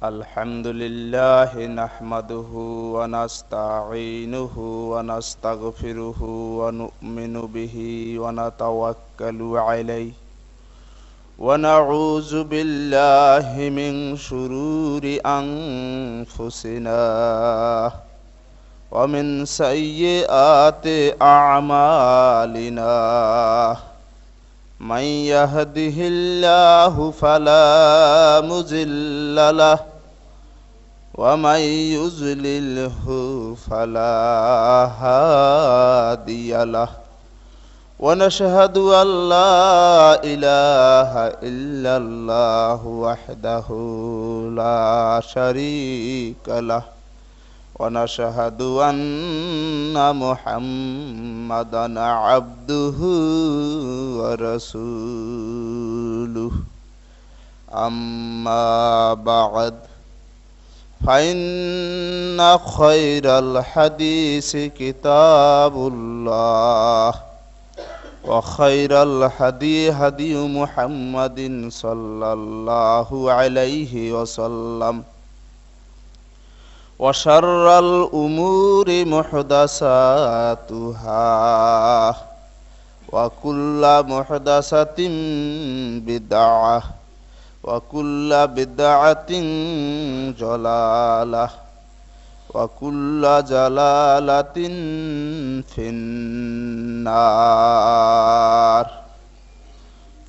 الحمد لله نحمده ونستعينه ونستغفره ونؤمن به ونتوكل عليه ونعوذ بالله من شرور أنفسنا ومن سيئات أعمالنا من يهده الله فلا مضل له ومن يضلله فلا هادي له ونشهد أن لا إله إلا الله وحده لا شريك له ونشهد أن محمدا عبده ورسوله أما بعد فإن خير الحديث كتاب الله وخير الهدي هدي محمد صلى الله عليه وسلم وشر الأمور محدثاتها وكل محدثة بدعة وكل بدعة ضلالة وكل ضلالة في النار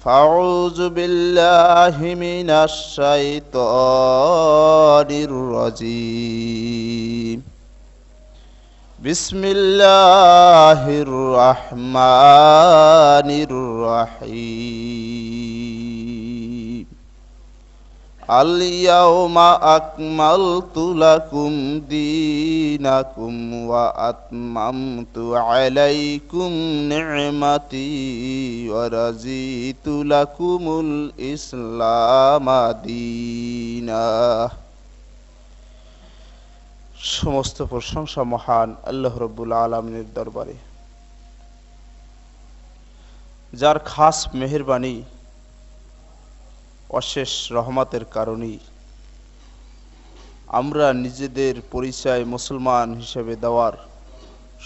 فأعوذ بالله من الشيطان الرجيم بسم الله الرحمن الرحيم اليوم أكملت لكم دينكم وأتممت عليكم نعمتي ورضيت لكم الإسلام دينا সমস্ত প্রশংসা মহান আল্লাহ রাব্বুল আলামিনের দরবারে, যার খাস মেহেরবানি অশেষ রহমতের কারণেই আমরা নিজেদের পরিচয় মুসলমান হিসেবে দেওয়ার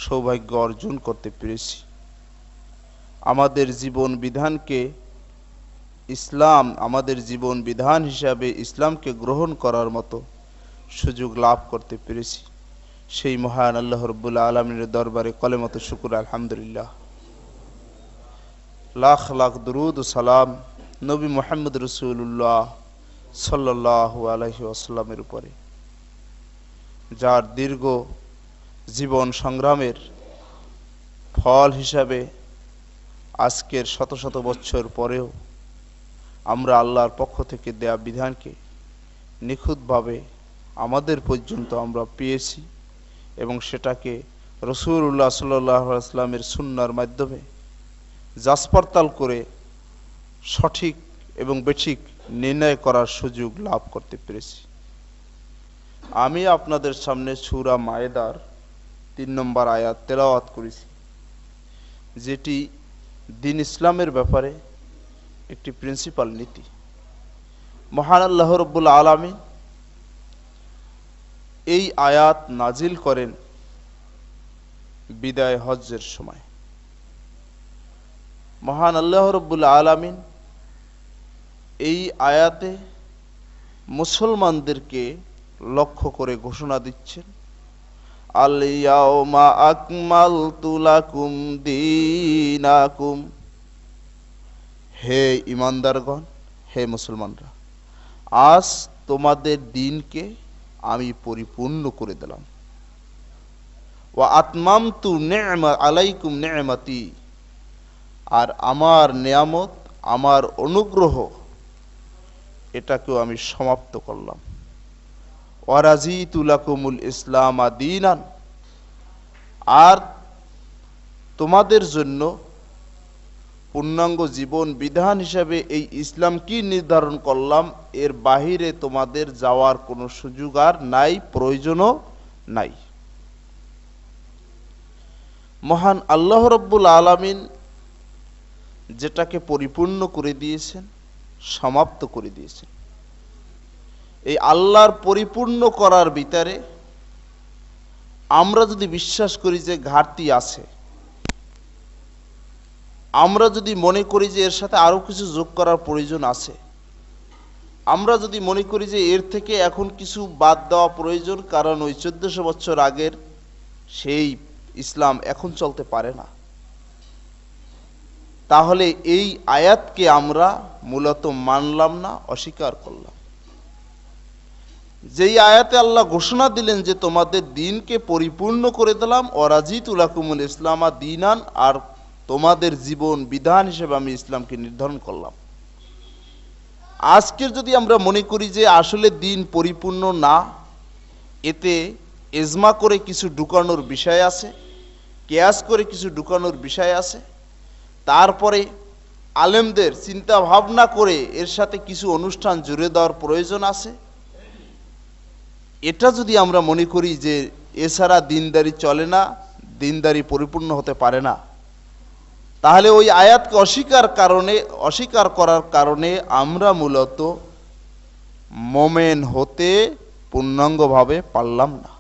সৌভাগ্য অর্জন করতে পেরেছি। আমাদের জীবন বিধানকে ইসলাম, আমাদের জীবন বিধান হিসাবে ইসলামকে গ্রহণ করার মতো সুযোগ লাভ করতে পেরেছি। সেই মহান আল্লাহ রাব্বুল আলামিনের দরবারে কলেমাত শুকর আলহামদুলিল্লাহ। লাখ লাখ দুরুদ ও সালাম নবী মুহাম্মদ রাসূলুল্লাহ সাল্লাল্লাহু আলাইহি ওয়াসাল্লামের উপরে, যার দীর্ঘ জীবন সংগ্রামের ফল হিসাবে আজকের শত শত বছর পরেও আমরা আল্লাহর পক্ষ থেকে দেয়া বিধানকে নিখুঁতভাবে আমাদের পর্যন্ত আমরা পেয়েছি এবং সেটাকে রাসূলুল্লাহ সাল্লাল্লাহু আলাইহি ওয়াসাল্লামের সুন্নাহর মাধ্যমে যাচপড়তাল করে সঠিক এবং বেঠিক নির্ণয় করার সুযোগ লাভ করতে পেরেছি। আমি আপনাদের সামনে সূরা মায়েদার ৩ নম্বর আয়াত তেলাওয়াত করেছি, যেটি দ্বীন ইসলামের ব্যাপারে একটি প্রিন্সিপাল নীতি। মহান আল্লাহ রাব্বুল আলামিন এই আয়াত নাজিল করেন বিদায় হজ্জের সময়। মহান আল্লাহ রাব্বুল আলামিন এই আয়াতে মুসলমানদেরকে লক্ষ্য করে ঘোষণা দিচ্ছেন, আল ইয়াউমা আকমালতু লাকুম দীনাকুম। হে ঈমানদারগণ, হে মুসলমানরা, আজ তোমাদের দ্বীনকে আমি পরিপূর্ণ করে দিলাম। ওয়া আতমামতু আলাইকুম নি'মাতি, আর আমার নিয়ামত, আমার অনুগ্রহ, এটাকেও আমি সমাপ্ত করলাম। ওয়া রাজিতু লাকুমুল ইসলাম দীনান, আর তোমাদের জন্য পূর্ণাঙ্গ জীবন বিধান হিসাবে এই ইসলাম কি নির্ধারণ করলাম, এর বাহিরে তোমাদের যাওয়ার কোনো সুযোগ আর নাই, প্রয়োজনও নাই। মহান আল্লাহ রাব্বুল আলামিন যেটাকে পরিপূর্ণ করে দিয়েছেন, সমাপ্ত করে দিয়েছেন, এই আল্লাহর পরিপূর্ণ করার ভিতরে আমরা যদি বিশ্বাস করি যে ঘাটতি আছে, আমরা যদি মনে করি যে এর সাথে আরো কিছু যোগ করার প্রয়োজন আছে, আমরা যদি মনে করি যে এর থেকে এখন কিছু বাদ দেওয়া প্রয়োজন, কারণ ওই 1400 বছর আগের সেই ইসলাম এখন চলতে পারে না, তাহলে এই আয়াতকে আমরা মূলত মানলাম না, অস্বীকার করলাম। যেই আয়াতে আল্লাহ ঘোষণা দিলেন যে তোমাদের দিনকে পরিপূর্ণ করে দিলাম, ওয়ারাজিতু লাকুমুল ইসলামা দীনান, আর তোমাদের জীবন বিধান হিসেবে আমি ইসলামকে নির্ধারণ করলাম। আজকের যদি আমরা মনে করি যে আসলে দিন পরিপূর্ণ না, এতে ইজমা করে কিছু ঢুকানোর বিষয় আছে, কিয়াস করে কিছু ঢুকানোর বিষয় আছে, তারপরে আলেমদের চিন্তা ভাবনা করে এর সাথে কিছু অনুষ্ঠান জুড়ে দেওয়ার প্রয়োজন আছে, এটা যদি আমরা মনে করি যে এছাড়া দিনদারি চলে না, দিনদারি পরিপূর্ণ হতে পারে না, তাহলে ওই আয়াতকে অস্বীকার করার কারণে আমরা মূলত মোমেন হতে পূর্ণাঙ্গভাবে পারলাম না।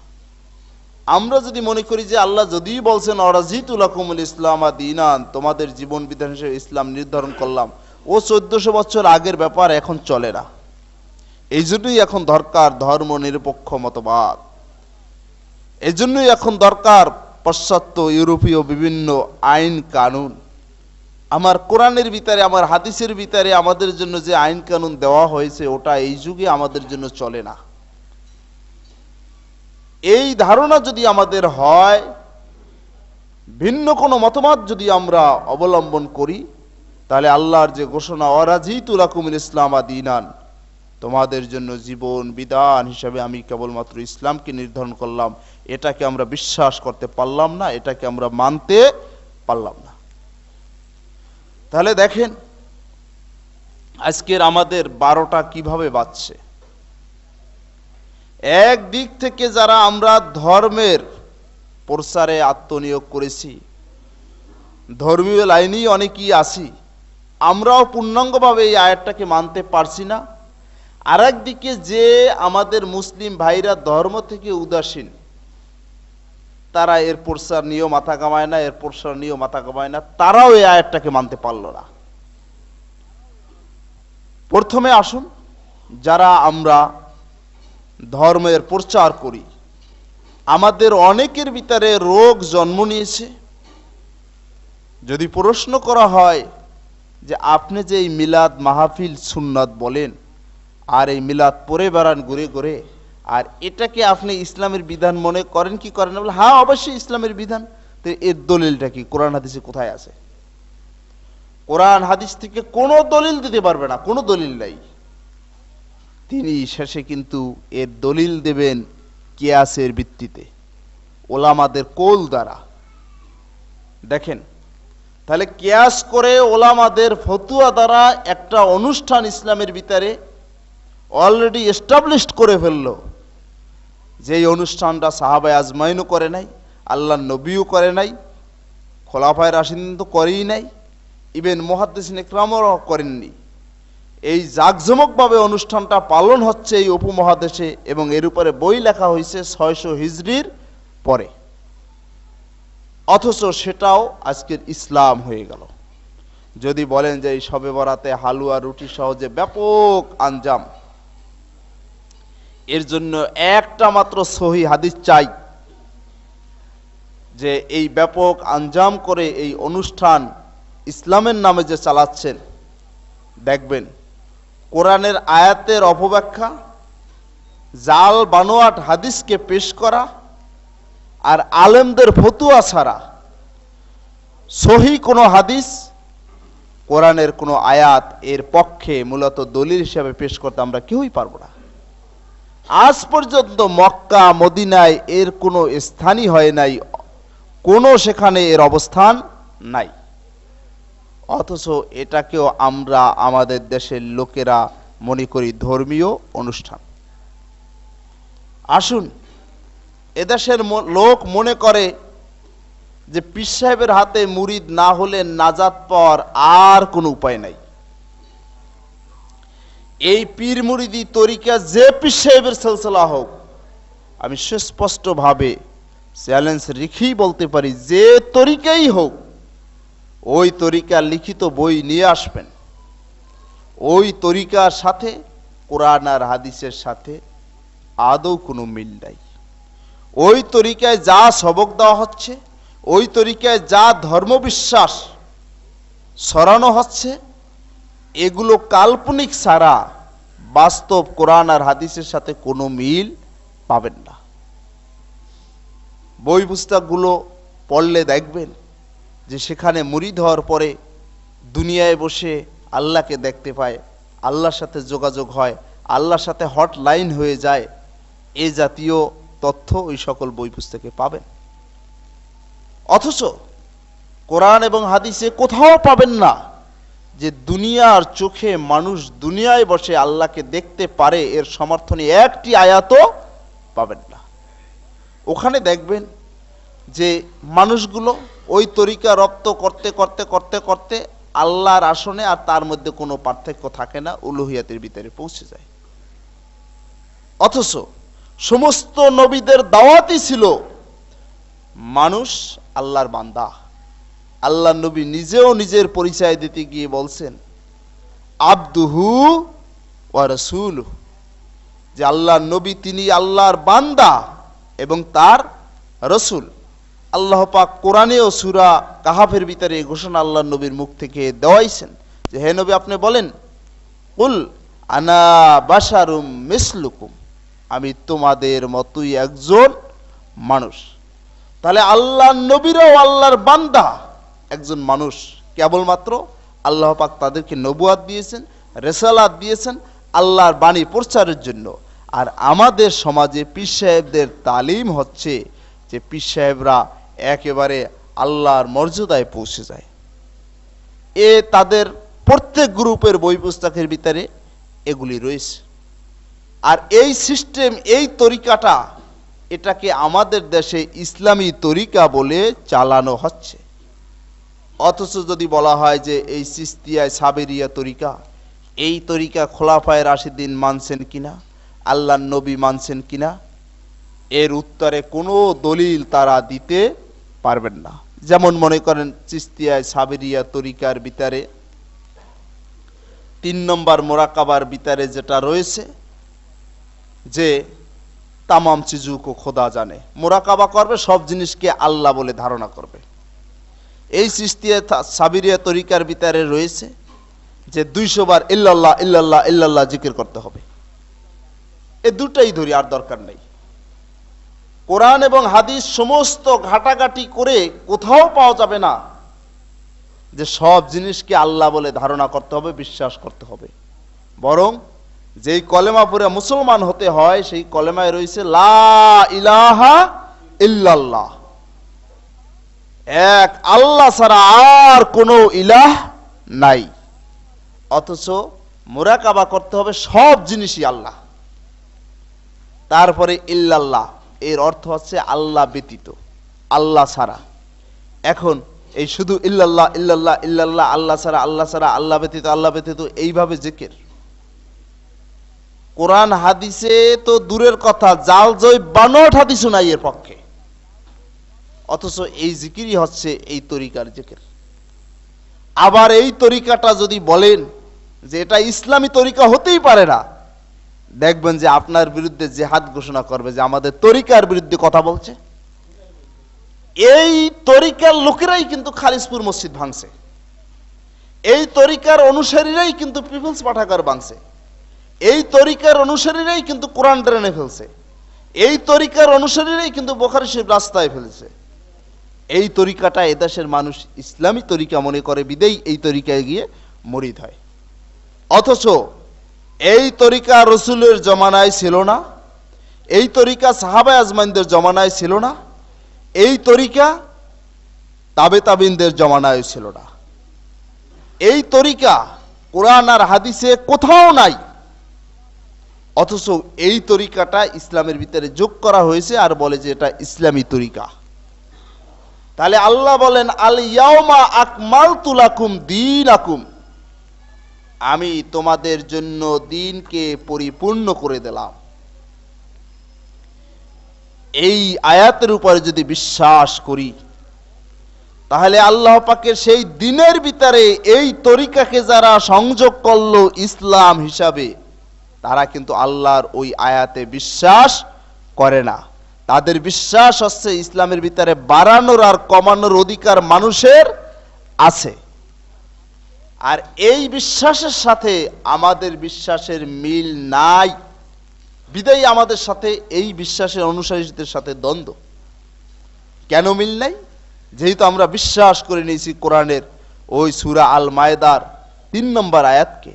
আমরা যদি মনে করি যে আল্লাহ যদি বলছেন ওয়ারাজিতু লাকুমুল ইসলামা দীনান, তোমাদের জীবন বিধান হিসেবে ইসলাম নির্ধারণ করলাম, ও 1400 বছর আগের ব্যাপার এখন চলে না, এই জন্যই এখন দরকার ধর্ম নিরপেক্ষ মতবাদ, এই জন্যই এখন দরকার পাশ্চাত্য ইউরোপীয় বিভিন্ন আইন কানুন। আমার কোরআনের ভিতরে, আমার হাদিসের ভিতরে আমাদের জন্য যে আইন কানুন দেওয়া হয়েছে ওটা এই যুগে আমাদের জন্য চলে না। এই ধারণা যদি আমাদের হয়, ভিন্ন কোনো মতবাদ যদি আমরা অবলম্বন করি, তাহলে আল্লাহর যে ঘোষণা ওয়ারাজিতু লাকুমুল ইসলামা দীনান, তোমাদের জন্য জীবন বিধান হিসাবে আমি কেবলমাত্র ইসলামকে নির্ধারণ করলাম, এটাকে আমরা বিশ্বাস করতে পারলাম না, এটাকে আমরা মানতে পারলাম না। তাহলে দেখেন আজকের আমাদের 12টা কিভাবে বাজছে। এক দিক থেকে যারা আমরা ধর্মের প্রচারে আত্মনিয়োগ করেছি, ধর্মীয় লাইনেই অনেকেই আছি, আমরাও পূর্ণাঙ্গভাবে এই আয়াতটাকে মানতে পারছি না। আর একদিকে যে আমাদের মুসলিম ভাইরা ধর্ম থেকে উদাসীন, তারা এর প্রচার নিয়েও মাথা কামায় না, এর প্রচার নিয়েও মাথা কামায় না, তারাও এই আয়াতটাকে মানতে পারল না। প্রথমে আসুন, যারা আমরা ধর্মের প্রচার করি, আমাদের অনেকের ভিতরে রোগ জন্ম নিয়েছে। যদি প্রশ্ন করা হয় যে আপনি যে এই মিলাদ মাহফিল সুন্নাত বলেন, আর এই মিলাদ পড়ে বেড়ান ঘুরে ঘুরে, আর এটাকে আপনি ইসলামের বিধান মনে করেন কি করেন না? বলে হ্যাঁ, অবশ্যই ইসলামের বিধান। তো এর দলিলটা কি? কোরআন হাদিসে কোথায় আছে? কোরআন হাদিস থেকে কোনো দলিল দিতে পারবে না, কোনো দলিল নাই। তিনি শেষে কিন্তু এর দলিল দেবেন কিয়াসের ভিত্তিতে, ওলামাদের কোল দ্বারা। দেখেন, তাহলে কিয়াস করে ওলামাদের ফতুয়া দ্বারা একটা অনুষ্ঠান ইসলামের ভিতরে অলরেডি এস্টাবলিশড করে ফেললো, যে এই অনুষ্ঠানটা সাহাবায়ে আজমাইনও করে নাই, আল্লাহর নবীও করে নাই, খোলাফায়ে রাশিদিন তো করেই নাই, ইভেন মুহাদ্দিসিন ইকরামও করেননি। এই জাঁকজমকভাবে অনুষ্ঠানটা পালন হচ্ছে এই উপমহাদেশে, এবং এর উপরে বই লেখা হয়েছে 600 হিজরির পরে, অথচ সেটাও আজকের ইসলাম হয়ে গেল। যদি বলেন যে এই শবে বরাতে হালুয়া রুটি সহ যে ব্যাপক আঞ্জাম, এর জন্য একটা মাত্র সহিহ হাদিস চাই, যে এই ব্যাপক আঞ্জাম করে এই অনুষ্ঠান ইসলামের নামে যে চালাচ্ছেন, দেখবেন কোরআনের আয়াতের অপব্যাখ্যা, জাল বানোয়াট হাদিসকে পেশ করা, আর আলেমদের ফতুয়া ছাড়া সহি কোনো হাদিস, কোরআনের কোনো আয়াত এর পক্ষে মূলত দলিল হিসেবে পেশ করতে আমরা কেউই পারবো না। আজ পর্যন্ত মক্কা মদিনায় এর কোনো স্থানই হয় নাই, কোনো সেখানে এর অবস্থান নাই, অথচ এটাকেও আমরা আমাদের দেশের লোকেরা মনে করি ধর্মীয় অনুষ্ঠান। আসুন, এদেশের লোক মনে করে যে পীর সাহেবের হাতে মুরিদ না হলে নাজাত পাওয়ার আর কোনো উপায় নাই। এই পীর মুরিদি তরিকা যে পীর সাহেবের সিলসিলা হোক, আমি সুস্পষ্টভাবে চ্যালেঞ্জ রেখেই বলতে পারি, যে তরিকাই হোক, ওই তরিকার লিখিত বই নিয়ে আসবেন। ওই তরিকার সাথে কোরআন আর হাদিসের সাথে আদৌ কোনো মিল নাই। ওই তরিকায় যা সবক দেওয়া হচ্ছে, ওই তরিকায় যা ধর্মবিশ্বাস ছড়ানো হচ্ছে, এগুলো কাল্পনিক ছাড়া বাস্তব কোরআন আর হাদিসের সাথে কোনো মিল পাবেন না। বই পুস্তকগুলো পড়লে দেখবেন যে সেখানে মুরিদ হওয়ার পরে দুনিয়ায় বসে আল্লাহকে দেখতে পায়, আল্লাহর সাথে যোগাযোগ হয়, আল্লাহর সাথে হটলাইন হয়ে যায়, এ জাতীয় তথ্য ওই সকল বই পুস্তকে পাবেন। অথচ কোরআন এবং হাদিসে কোথাও পাবেন না যে দুনিয়ার চোখে মানুষ দুনিয়ায় বসে আল্লাহকে দেখতে পারে, এর সমর্থনে একটি আয়াতও পাবেন না। ওখানে দেখবেন যে মানুষগুলো ওই তরিকা রপ্ত করতে করতে করতে করতে আল্লাহর আসনে আর তার মধ্যে কোনো পার্থক্য থাকে না, উলুহিয়াতের ভিতরে পৌঁছে যায়। অথচ সমস্ত নবীদের দাওয়াতই ছিল মানুষ আল্লাহর বান্দা। আল্লাহ নবী নিজেও নিজের পরিচয় দিতে গিয়ে বলছেন আবদুহু ওয়া রাসূলুহু, যে আল্লাহর নবী তিনি আল্লাহর বান্দা এবং তার রসুল। আল্লাহ পাক কোরআনে ও সূরা কাহাফের ভিতরে এই ঘোষণা আল্লাহর নবীর মুখ থেকে দেওয়াইছেন যে হে নবী আপনি বলেন, কুল আনা বাশারুম মিসলুকুম, আমি তোমাদের মতোই একজন মানুষ। তাহলে আল্লাহর নবীরাও আল্লাহর বান্দা, একজন মানুষ। কেবলমাত্র আল্লাহ পাক তাদেরকে নবুয়াত দিয়েছেন, রিসালাত দিয়েছেন আল্লাহর বাণী প্রচারের জন্য। আর আমাদের সমাজে পীর সাহেবদের তালিম হচ্ছে যে পীর সাহেবরা একেবারে আল্লাহর মর্যাদায় পৌঁছে যায়। এ তাদের প্রত্যেক গ্রুপের বই পুস্তকের ভিতরে এগুলি রয়েছে। আর এই সিস্টেম, এই তরিকাটা, এটাকে আমাদের দেশে ইসলামী তরিকা বলে চালানো হচ্ছে। অথচ যদি বলা হয় যে এই চিশতিয়া সাবেরিয়া তরিকা, এই তরিকা খোলাফায়ে রাশিদিন মানছেন কিনা, আল্লাহর নবী মানছেন কিনা, এর উত্তরে কোনো দলিল তারা দিতে পারবেন না। যেমন মনে করেন চিশতিয়া সাবেরিয়া তরিকার ভিতরে 3 নম্বর মোরাকাবার ভিতরে যেটা রয়েছে যে তামাম চিজুকো খোদা জানে, মোরাকাবা করবে, সব জিনিসকে আল্লাহ বলে ধারণা করবে। এই চিশতিয়া সাবেরিয়া তরিকার ভিতরে রয়েছে যে 200 বার ইল্লাল্লাহ ইল্লাল্লাহ ইল্লাল্লাহ জিকির করতে হবে। এই দুটাই ধরি, আর দরকার নেই। কোরআন এবং হাদিস সমস্ত ঘাটাঘাটি করে কোথাও পাওয়া যাবে না যে সব জিনিসকে আল্লাহ বলে ধারণা করতে হবে, বিশ্বাস করতে হবে। বরং যেই কলেমা পড়ে মুসলমান হতে হয় সেই কলেমায় রয়েছে লা ইলাহা ইল্লাল্লাহ, এক আল্লাহ ছাড়া আর কোনো ইলাহ নাই। অথচ মুরাকাবা করতে হবে সব জিনিসই আল্লাহ। তারপরে ইল্লাল্লাহ, এর অর্থ হচ্ছে আল্লাহ ব্যতীত, আল্লাহ ছাড়া। এখন এই শুধু ইল্লাল্লাহ ইল্লাল্লাহ ইল্লাল্লাহ, আল্লাহ ছাড়া আল্লাহ ছাড়া, আল্লাহ ব্যতীত আল্লাহ ব্যতীত, এইভাবে জিকির কোরআন হাদিসে তো দূরের কথা, জাল জয় বানোট হাদিসও নাই এর পক্ষে। অথচ এই জিকিরই হচ্ছে এই তরিকার জিকির। আবার এই তরিকাটা যদি বলেন যে এটা ইসলামী তরিকা হতেই পারে না, দেখবেন যে আপনার বিরুদ্ধে জিহাদ ঘোষণা করবে যে আমাদের তরিকার বিরুদ্ধে কথা বলছে। এই তরিকার লোকেরাই কিন্তু খালিশপুর মসজিদ ভাঙছে, এই তরিকার অনুসারীরাই কিন্তু পিপলস পাঠাগার ভাঙছে, এই তরিকার অনুসারীরাই কিন্তু কোরআন ড্রেনে ফেলছে, এই তরিকার অনুসারীরাই কিন্তু বুখারী শরীফ রাস্তায় ফেলছে। এই তরিকাটা এদেশের মানুষ ইসলামী তরিকা মনে করে বিদেই এই তরিকায় গিয়ে মুরিদ হয়। অথচ এই তরিকা রসুলের জমানায় ছিল না, এই তরিকা সাহাবায়ে আজমাইনদের জমানায় ছিল না, এই তরিকা তাবে তাবিনদের জমানায় ছিল না। এই তরিকা কোরআন আর হাদিসে কোথাও নাই। অথচ এই তরিকাটা ইসলামের ভিতরে যোগ করা হয়েছে আর বলে যে এটা ইসলামী তরিকা। তাহলে আল্লাহ বলেন আল ইয়াউমা আকমালতু লাকুম দীনাকুম, আমি তোমাদের জন্য দ্বীনকে পরিপূর্ণ করে দিলাম। এই আয়াতের উপরে যদি বিশ্বাস করি, তাহলে আল্লাহ পাকের সেই দ্বীনের ভিতরে এই তরিকাকে যারা সংযোগ করলো ইসলাম হিসাবে, তারা কিন্তু আল্লাহর ওই আয়াতে বিশ্বাস করে না। তাদের বিশ্বাস হচ্ছে ইসলামের ভিতরে বাড়ানোর আর কমানোর অধিকার মানুষের আছে। আর এই বিশ্বাসের সাথে আমাদের বিশ্বাসের মিল নাই, বিদায়ী আমাদের সাথে এই বিশ্বাসের অনুসারীদের সাথে দ্বন্দ্ব। কেন মিল নাই? যেহেতু আমরা বিশ্বাস করে নিয়েছি কোরআনের ওই সূরা আল মায়েদার ৩ নম্বর আয়াতকে,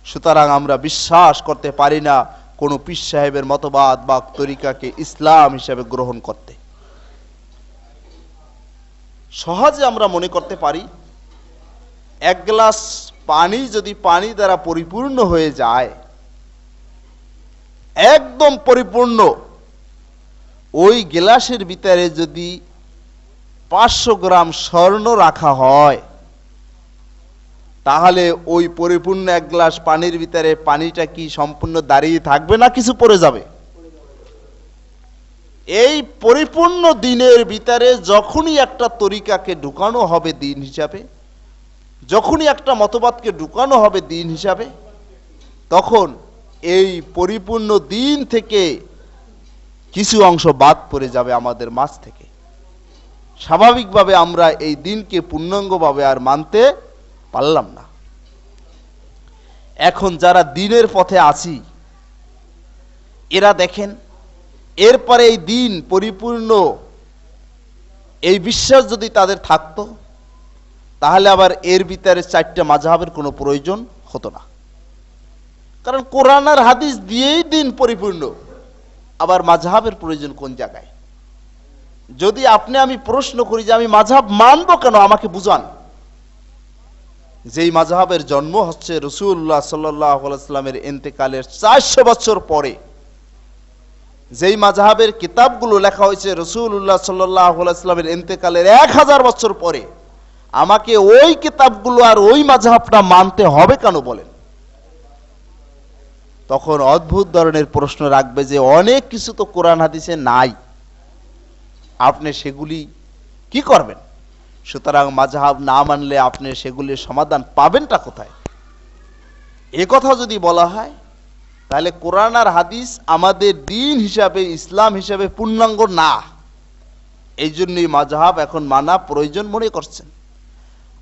সুতরাং আমরা বিশ্বাস করতে পারি না কোনো পীর সাহেবের মতবাদ বা তরিকাকে ইসলাম হিসেবে গ্রহণ করতে। সহজে আমরা মনে করতে পারি, এক গ্লাস পানি যদি পানি দ্বারা পরিপূর্ণ হয়ে যায়, একদম পরিপূর্ণ, ওই গ্লাসের ভিতরে যদি 500 গ্রাম স্বর্ণ রাখা হয়, তাহলে ওই পরিপূর্ণ এক গ্লাস পানির ভিতরে পানিটা কি সম্পূর্ণ দাঁড়িয়ে থাকবে না কিছু পড়ে যাবে? এই পরিপূর্ণ দ্বীনের ভিতরে যখনই একটা তরিকাকে ঢুকানো হবে দ্বীন হিসাবে, যখনই একটা মতবাদকে ঢুকানো হবে দ্বীন হিসাবে, তখন এই পরিপূর্ণ দ্বীন থেকে কিছু অংশ বাদ পড়ে যাবে আমাদের মাঝ থেকে। স্বাভাবিকভাবে আমরা এই দ্বীনকে পূর্ণাঙ্গভাবে আর মানতে পারলাম না। এখন যারা দ্বীনের পথে আছি, এরা দেখেন, এরপরে এই দ্বীন পরিপূর্ণ এই বিশ্বাস যদি তাদের থাকতো, তাহলে আবার এর ভিতরে 4টা মাযহাবের কোনো প্রয়োজন হতো না। কারণ কোরআন আর হাদিস দিয়েই দ্বীন পরিপূর্ণ, আবার মাযহাবের প্রয়োজন কোন জায়গায়? যদি আপনি আমি প্রশ্ন করি যে আমি মাযহাব মানবো কেন, আমাকে বুঝান। যেই মাযহাবের জন্ম হচ্ছে রাসূলুল্লাহ সাল্লাল্লাহু আলাইহি ওয়াসাল্লামের ইন্তেকালের 400 বছর পরে, যেই মাযহাবের কিতাবগুলো লেখা হয়েছে রাসূলুল্লাহ সাল্লাল্লাহু আলাইহি ওয়াসাল্লামের ইন্তেকালের 1000 বছর পরে, আমাকে ওই কিতাবগুলো আর ওই মাযহাবটা মানতে হবে কেন বলেন? তখন অদ্ভুত ধরনের প্রশ্ন রাখবে যে অনেক কিছু তো কোরআন হাদিসে নাই, আপনি সেগুলি কি করবেন? সুতরাং মাযহাব না মানলে আপনি সেগুলির সমাধান পাবেনটা কোথায়? এ কথা যদি বলা হয়, তাহলে কোরআন আর হাদিস আমাদের দ্বীন হিসাবে, ইসলাম হিসাবে পূর্ণাঙ্গ না। এই জন্যই মাযহাব এখন মানা প্রয়োজন মনে করছেন।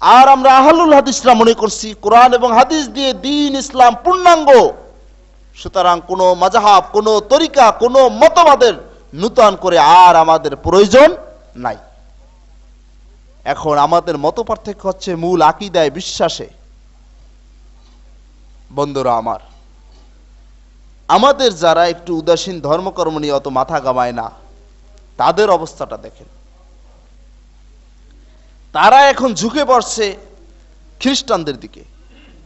আর আমরা আহলুল হাদিসরা মনে করছি কোরআন এবং হাদিস দিয়ে দ্বীন ইসলাম পূর্ণাঙ্গ। সুতরাং কোনো মাযহাব, কোনো তরিকা, কোনো মতবাদের নূতন করে আর আমাদের প্রয়োজন নাই। এখন আমাদের মত পার্থক্য হচ্ছে মূল আকীদায়, বিশ্বাসে। বন্ধুরা আমার, আমাদের যারা একটু উদাসীন, ধর্মকর্ম নিয়ে অত মাথা ঘামায় না, তাদের অবস্থাটা দেখেন। তারা এখন ঝুঁকে পড়ছে খ্রিস্টানদের দিকে,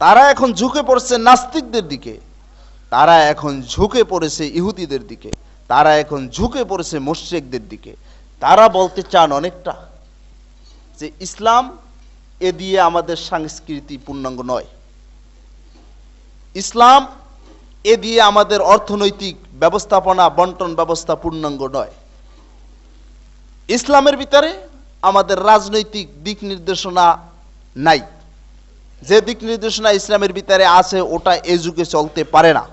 তারা এখন ঝুঁকে পড়ছে নাস্তিকদের দিকে, তারা এখন ঝুঁকে পড়েছে ইহুদিদের দিকে, তারা এখন ঝুঁকে পড়েছে মুশরিকদের দিকে। তারা বলতে চান অনেকটা যে ইসলাম এ দিয়ে আমাদের সংস্কৃতি পূর্ণাঙ্গ নয়, ইসলাম এ দিয়ে আমাদের অর্থনৈতিক ব্যবস্থাপনা, বন্টন ব্যবস্থা পূর্ণাঙ্গ নয়, ইসলামের ভিতরে আমাদের রাজনৈতিক দিক নির্দেশনা নাই, যে দিক নির্দেশনা ইসলামের ভিতরে আছে ওটা এ যুগে চলতে পারে না।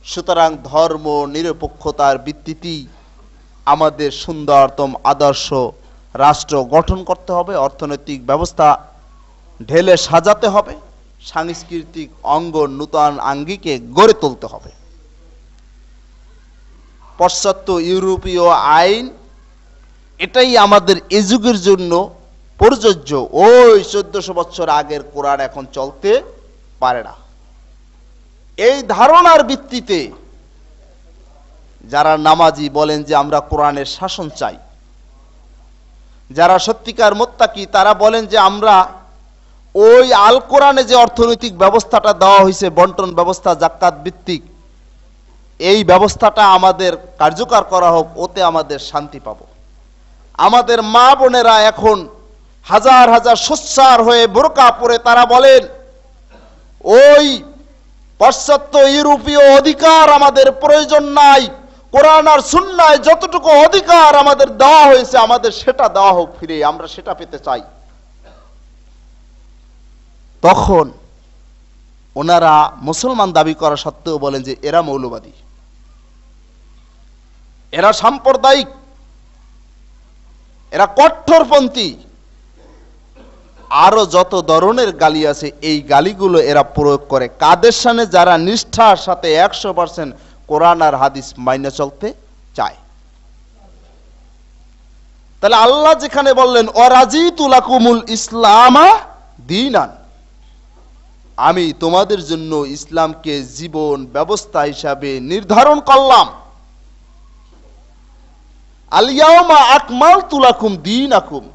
সুতরাং ধর্ম নিরপেক্ষতার ভিত্তিতেই আমাদের সুন্দরতম আদর্শ রাষ্ট্র গঠন করতে হবে, অর্থনৈতিক ব্যবস্থা ঢেলে সাজাতে হবে, সাংস্কৃতিক অঙ্গ নূতন আঙ্গিকে গড়ে তুলতে হবে। পাশ্চাত্য ইউরোপীয় আইন এটাই আমাদের এ যুগের জন্য প্রযোজ্য। ওই 1400 বছর আগের কোরআন এখন চলতে পারে না। এই ধারণার ভিত্তিতে যারা নামাজি বলেন যে আমরা কোরআনের শাসন চাই, যারা সত্যিকার মুত্তাকি তারা বলেন যে আমরা ওই আল কোরআনে যে অর্থনৈতিক ব্যবস্থাটা দেওয়া হয়েছে, বন্টন ব্যবস্থা, জাকাত ভিত্তিক, এই ব্যবস্থাটা আমাদের কার্যকর করা হোক, ওতে আমাদের শান্তি পাবো। আমাদের মা বোনেরা এখন হাজার হাজার সোচ্চার হয়ে বোরকা পরে তারা বলেন ওই পাশ্চাত্য ইউরোপীয় অধিকার আমাদের প্রয়োজন নাই, কোরআন আর সুন্নায় যতটুকু অধিকার আমাদের দেওয়া হয়েছে আমাদের সেটা দেওয়া হোক ফিরে, আমরা সেটা পেতে চাই। তখন ওনারা মুসলমান দাবি করা সত্ত্বেও বলেন যে এরা মৌলবাদী, এরা সাম্প্রদায়িক, এরা কট্টরপন্থী, আরো যত ধরনের গালি আছে এই গালিগুলো এরা প্রয়োগ করে কাদের সামনে? যারা নিষ্ঠার সাথে 100% কোরআন আর হাদিস মাইনে চলতে চায়। তাহলে আল্লাহ যেখানে বললেন ওয়ারাজিতু লাকুমুল ইসলামা দীনান, আমি তোমাদের জন্য ইসলামকে জীবন ব্যবস্থা হিসাবে নির্ধারণ করলাম। আল ইয়াউমা আকমালতু লাকুম দীনাকুম,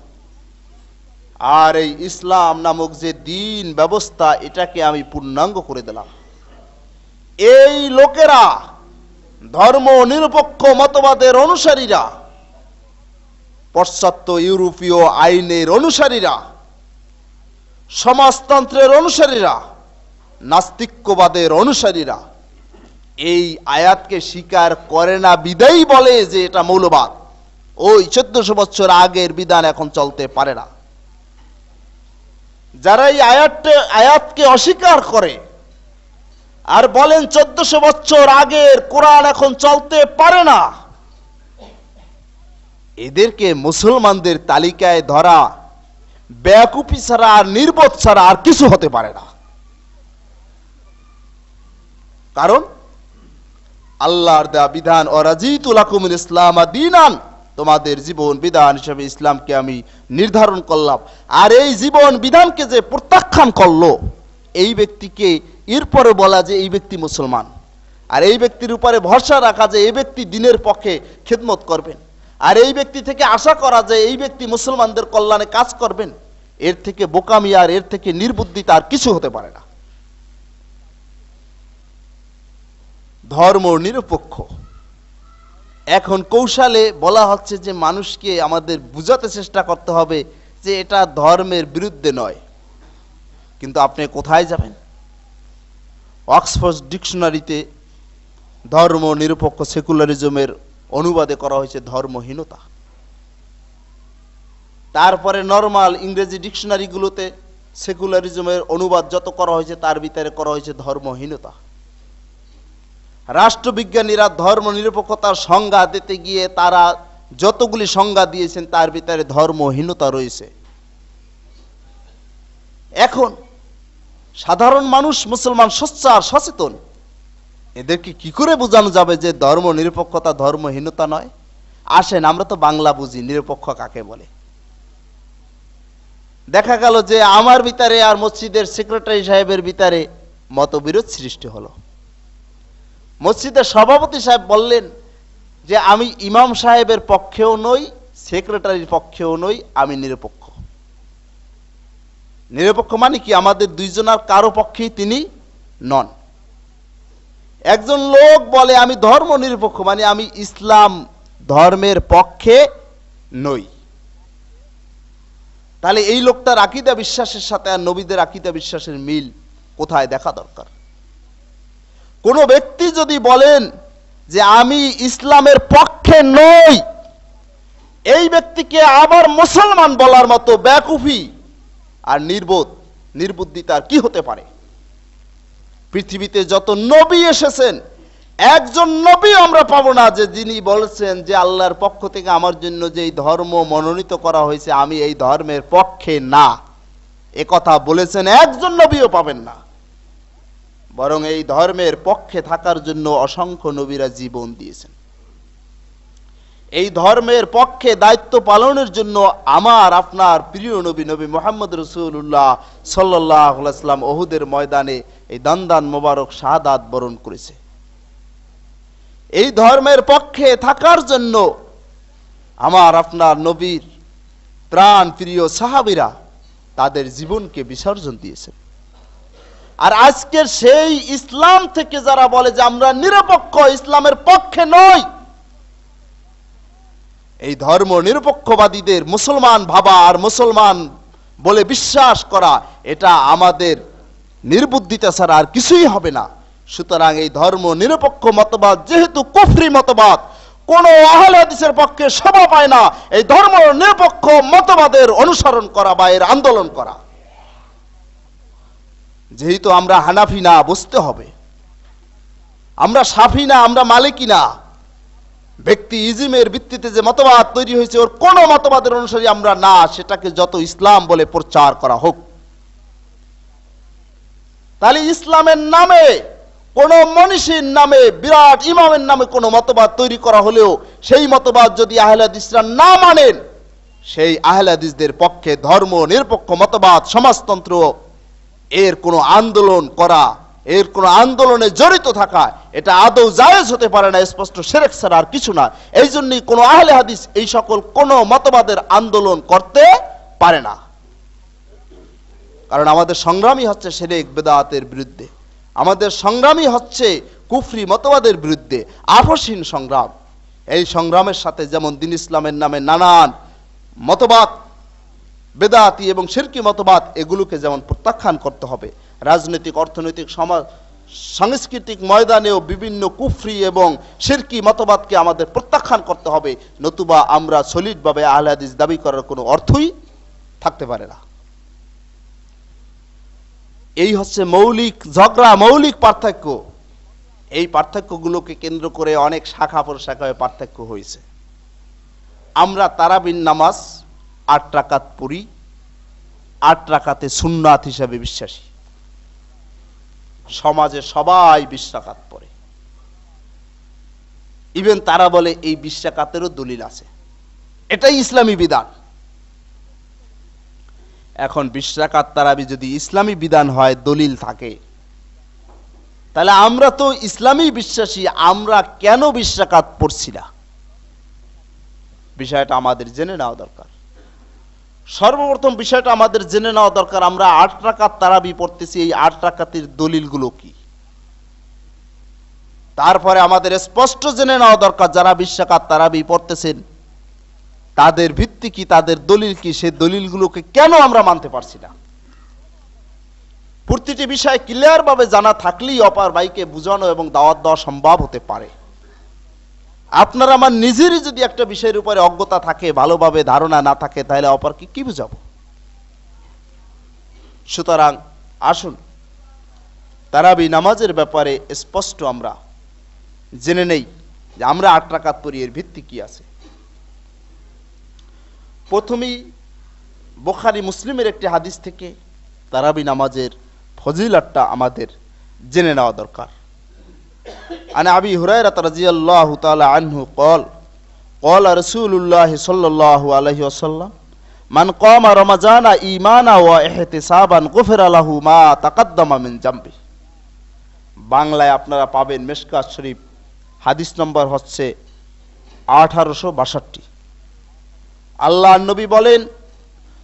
আর এই ইসলাম নামক যে দিন ব্যবস্থা এটাকে আমি পূর্ণাঙ্গ করে দিলাম। এই লোকেরা, ধর্ম নিরপেক্ষ মতবাদের অনুসারীরা, পাশ্চাত্য ইউরোপীয় আইনের অনুসারীরা, সমাজতন্ত্রের অনুসারীরা, নাস্তিক্যবাদের অনুসারীরা এই আয়াতকে স্বীকার করে না বিদায়ী বলে যে এটা মৌলবাদ, ওই 1400 বছর আগের বিধান এখন চলতে পারে না। যারা এই আয়াতকে অস্বীকার করে আর বলেন 1400 বছর আগের কোরআন এখন চলতে পারে না, এদেরকে মুসলমানদের তালিকায় ধরা বেয়াকুফি ছাড়া আর নির্বোধ ছাড়া আর কিছু হতে পারে না। কারণ আল্লাহর দেয়া বিধান ওয়ারাজিতু লাকুমুল ইসলামা দীনান, তোমাদের জীবন বিধান হিসেবে ইসলামকে আমি নির্ধারণ করলাম। আর এই জীবন বিধানকে যে প্রত্যাখ্যান করলো এই ব্যক্তিকে এরপরে বলা যে এই ব্যক্তি মুসলমান, আর এই ব্যক্তির উপরে ভরসা রাখা যে এই ব্যক্তি দ্বীনের পক্ষে খেদমত করবেন, আর এই ব্যক্তি থেকে আশা করা যে এই ব্যক্তি মুসলমানদের কল্যাণে কাজ করবেন, এর থেকে বোকামি আর এর থেকে নির্বুদ্ধিতা আর কিছু হতে পারে না। ধর্ম নিরপেক্ষ এখন কৌশলে বলা হচ্ছে যে মানুষকে আমাদের বুঝাতে চেষ্টা করতে হবে যে এটা ধর্মের বিরুদ্ধে নয়। কিন্তু আপনি কোথায় যাবেন? অক্সফোর্ড ডিকশনারিতে ধর্ম নিরপেক্ষ সেকুলারিজমের অনুবাদে করা হয়েছে ধর্মহীনতা। তারপরে নরমাল ইংরেজি ডিকশনারিগুলোতে সেকুলারিজমের অনুবাদ যত করা হয়েছে তার ভিতরে করা হয়েছে ধর্মহীনতা। রাষ্ট্রবিজ্ঞানীরা ধর্ম নিরপেক্ষতার সংজ্ঞা দিতে গিয়ে তারা যতগুলি সংজ্ঞা দিয়েছেন তার ভিতরে ধর্মহীনতা রয়েছে। এখন সাধারণ মানুষ মুসলমান সোচ্চার সচেতন, এদেরকে কি করে বোঝানো যাবে যে ধর্ম নিরপেক্ষতা ধর্মহীনতা নয়? আসেন আমরা তো বাংলা বুঝি, নিরপেক্ষ কাকে বলে। দেখা গেল যে আমার ভিতরে আর মসজিদের সেক্রেটারি সাহেবের ভিতরে মতবিরোধ সৃষ্টি হলো। মসজিদের সভাপতি সাহেব বললেন যে আমি ইমাম সাহেবের পক্ষেও নই, সেক্রেটারির পক্ষেও নই, আমি নিরপেক্ষ। নিরপেক্ষ মানে কি? আমাদের দুইজনের কারো পক্ষেই তিনি নন। একজন লোক বলে আমি ধর্ম নিরপেক্ষ, মানে আমি ইসলাম ধর্মের পক্ষে নই। তাহলে এই লোকটার আকীদা বিশ্বাসের সাথে আর নবীদের আকীদা বিশ্বাসের মিল কোথায় দেখা দরকার। কোন ব্যক্তি যদি বলেন যে আমি ইসলামের পক্ষে নই, এই ব্যক্তিকে আবার মুসলমান বলার মতো বেকুফি আর নির্বুদ্ধিতা কি হতে পারে? পৃথিবীতে যত নবী এসেছেন একজন নবী আমরা পাবো না যে যিনি বলেছেন যে আল্লাহর পক্ষ থেকে আমার জন্য যে ধর্ম মনোনীত করা হয়েছে আমি এই ধর্মের পক্ষে না, এ কথা বলেছেন একজন নবীও পাবেন না। বরং এই ধর্মের পক্ষে থাকার জন্য অসংখ্য নবীরা জীবন দিয়েছেন। এই ধর্মের পক্ষে দায়িত্ব পালনের জন্য আমার আপনার প্রিয় নবী নবী মুহাম্মদ রাসূলুল্লাহ সাল্লাল্লাহু আলাইহি ওয়াসাল্লাম উহুদের ময়দানে এই দান মোবারক শাহাদাত বরণ করেছে। এই ধর্মের পক্ষে থাকার জন্য আমার আপনার নবীর প্রাণ প্রিয় সাহাবীরা তাদের জীবনকে বিসর্জন দিয়েছেন। আর আজকের সেই ইসলাম থেকে যারা বলে যে আমরা নিরপেক্ষ, ইসলামের পক্ষে নই, এই ধর্ম নিরপেক্ষবাদীদের মুসলমান ভাবা আর মুসলমান বলে বিশ্বাস করা এটা আমাদের নির্বুদ্ধিতা ছাড়া আর কিছুই হবে না। সুতরাং এই ধর্ম নিরপেক্ষ মতবাদ যেহেতু কুফরি মতবাদ, কোন আহলে হাদিসের পক্ষে শোভা পায় না এই ধর্ম নিরপেক্ষ মতবাদের অনুসরণ করা বা এর আন্দোলন করা। যেহেতু আমরা হানাফি না, বুঝতে হবে আমরা শাফি না, আমরা মালিকি না। ব্যক্তি ইজমের ভিত্তিতে যে মতবাদ তৈরি হয়েছে ওর কোন মতবাদের অনুসারী আমরা না, সেটাকে যত ইসলাম বলে প্রচার করা হোক। তাহলে ইসলামের নামে কোন মনীষীর নামে, বিরাট ইমামের নামে কোন মতবাদ তৈরি করা হলেও সেই মতবাদ যদি আহলে হাদিসরা না মানেন, সেই আহলে হাদিসদের পক্ষে ধর্ম নিরপেক্ষ মতবাদ, সমাজতন্ত্র এর কোন আন্দোলন করা, এর কোন আন্দোলনে জড়িত থাকা, এটা আদৌ জায়েজ হতে পারে না, স্পষ্ট শিরক ছাড়া আর কিছু না। এই জন্যই কোন আহলে হাদিস এই সকল কোন মতবাদের আন্দোলন করতে পারে না। কারণ আমাদের সংগ্রামই হচ্ছে শিরক বিদআতের বিরুদ্ধে, আমাদের সংগ্রামই হচ্ছে কুফরি মতবাদের বিরুদ্ধে, আপসহীন সংগ্রাম। এই সংগ্রামের সাথে যেমন দ্বীন ইসলামের নামে নানান মতবাদ, বেদাতি এবং শিরকি মতবাদ, এগুলোকে যেমন প্রত্যাখ্যান করতে হবে, রাজনৈতিক, অর্থনৈতিক, সমাজ, সাংস্কৃতিক ময়দানেও বিভিন্ন কুফরি এবং শিরকি মতবাদকে আমাদের প্রত্যাখ্যান করতে হবে, নতুবা আমরা সলিডভাবে আহলে হাদিস দাবি করার কোনো অর্থই থাকতে পারে না। এই হচ্ছে মৌলিক ঝগড়া, মৌলিক পার্থক্য। এই পার্থক্যগুলোকে কেন্দ্র করে অনেক শাখা প্রশাখায় পার্থক্য হয়েছে। আমরা তারাবির নামাজ 8 রাকাত পড়ি, 8 রাকাতে সুন্নাত হিসাবে বিশ্বাসী। সমাজে সবাই 20 রাকাত পড়ে, ইভেন তারা বলে এই 20 রাকাতেরও দলিল আছে, এটাই ইসলামী বিধান। এখন 20 রাকাত তারাবি যদি ইসলামী বিধান হয়, দলিল থাকে, তাহলে আমরা তো ইসলামী বিশ্বাসী, আমরা কেন 20 রাকাত পড়ছি না? বিষয়টা আমাদের জেনে নেওয়া দরকার। সর্বপ্রথম বিষয়টা আমাদের জেনে নেওয়া দরকার, আমরা 8 রাকাত তারাবি পড়তেছি, এই 8 রাকাতের দলিলগুলো কি? তারপরে আমাদের স্পষ্ট জেনে নেওয়া দরকার যারা 20 রাকাত তারাবি পড়তেছেন তাদের ভিত্তি কি, তাদের দলিল কি, সেই দলিলগুলোকে কেন আমরা মানতে পারছি না? প্রতিটি বিষয় ক্লিয়ার ভাবে জানা থাকলেই অপর ভাইকে বুঝানো এবং দাওয়াত দেওয়া সম্ভব হতে পারে। আপনার আমার নিজেরই যদি একটা বিষয়ের উপরে অজ্ঞতা থাকে, ভালোভাবে ধারণা না থাকে, তাহলে অপরকে কি বুঝাবো? সুতরাং আসুন তারাবি নামাজের ব্যাপারে স্পষ্ট আমরা জেনে নেই যে আমরা 8 রাকাত পড়ি, এর ভিত্তি কি আছে। প্রথমেই বুখারী মুসলিমের একটি হাদিস থেকে তারাবি নামাজের ফজিলতটা আমাদের জেনে নেওয়া দরকার। আন আবি হুরায়রা রাদিয়াল্লাহু তাআলা আনহু قال قال رسول الله صلى الله عليه وسلم من قام رمضان ঈমানা ওয়া ইহতিসাবান গুফিরা লাহু মা তাকদ্দামা মিন জামবি। বাংলায় আপনারা পাবেন মিশকাত শরীফ, হাদিস নম্বর হচ্ছে 1862। আল্লাহর নবী বলেন,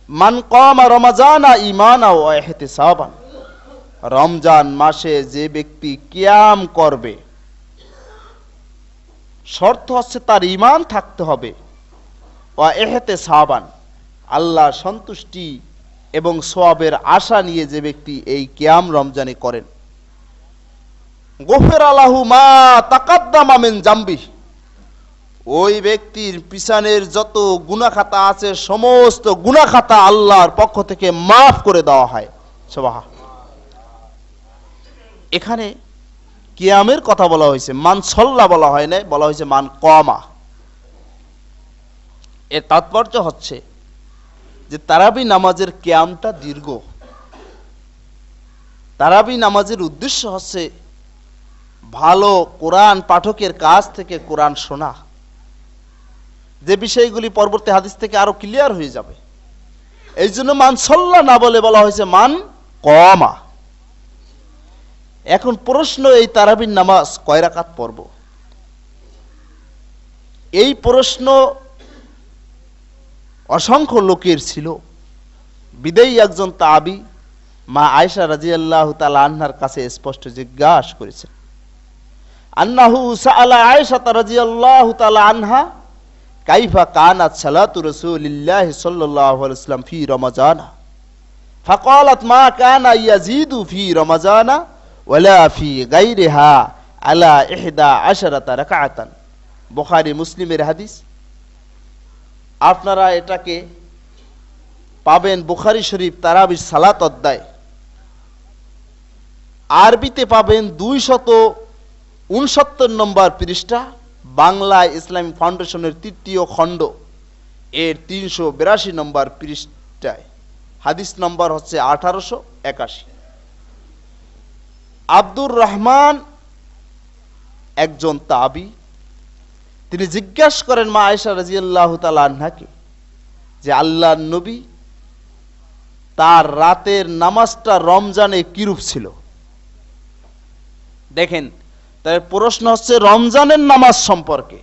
মান কামা রমাজানা ঈমানা ওয়া ইহতিসাবান, রমজান মাসে যে ব্যক্তি কিয়াম করবে, শর্ত হচ্ছে তার ঈমান থাকতে হবে, ওয়া ইহতিসাবান, আল্লাহর সন্তুষ্টি এবং সওয়াবের আশা নিয়ে যে ব্যক্তি এই কিয়াম রমজানে করেন, গুফিরা লাহু মা তাকদ্দামা মিন জামবি, ওই ব্যক্তির পিছনের যত গুনাহ খাতা আছে সমস্ত গুনাহ খাতা আল্লাহর পক্ষ থেকে মাফ করে দেওয়া হয়। সুবহানাল্লাহ। এখানে কিয়ামের কথা বলা হয়েছে, মান সাল্লা বলা হয় না, বলা হয়েছে মান কামা। এর তাৎপর্য হচ্ছে যে তারাবি নামাজের কিয়ামটা দীর্ঘ। তারাবি নামাজের উদ্দেশ্য হচ্ছে ভালো কোরআন পাঠকের কাছ থেকে কোরআন শোনা, যে বিষয়গুলি পরবর্তী হাদিস থেকে আরো ক্লিয়ার হয়ে যাবে। এই জন্য মান সাল্লা না বলে বলা হয়েছে মান কামা। এখন প্রশ্ন, এই তারাবির নামাজ কয় রাকাত পড়ব? এই প্রশ্ন অসংখ্য লোকের ছিল। বিদায়ী একজন তাবি মা আয়েশা রাদিয়াল্লাহু তাআলা আনহার কাছে স্পষ্ট জিজ্ঞাসা করেছেন, আন্নাহু সাআলা আয়েশা রাদিয়াল্লাহু তাআলা আনহা কাইফা কানাত সালাতু রাসূলিল্লাহি সাল্লাল্লাহু আলাইহি ওয়াসাল্লাম ফি রমাজান ফাকালাত মা কানা ইয়াজিদু ফি রমাজানা ওয়ালা ফি গায়রিহা আলা 11 রাকাতান। বুখারী মুসলিমের হাদিস। আপনারা এটাকে পাবেন বুখারী শরীফ তারাবির সালাত অধ্যায়, আরবিতে পাবেন 269 নম্বর পৃষ্ঠা, বাংলা ইসলামী ফাউন্ডেশনের তৃতীয় খণ্ড এর 382 নম্বর পৃষ্ঠায়। হাদিস নম্বর হচ্ছে 1881। আব্দুর রহমান একজন তাবি, তিনি জিজ্ঞাসা করেন মা আয়েশা রাদিয়াল্লাহু তাআলা আনহাকে যে আল্লাহর নবী তার রাতের নামাজটা রমজানে কিরূপ ছিল। দেখেন, তাই প্রশ্ন হচ্ছে রমজানের নামাজ সম্পর্কে,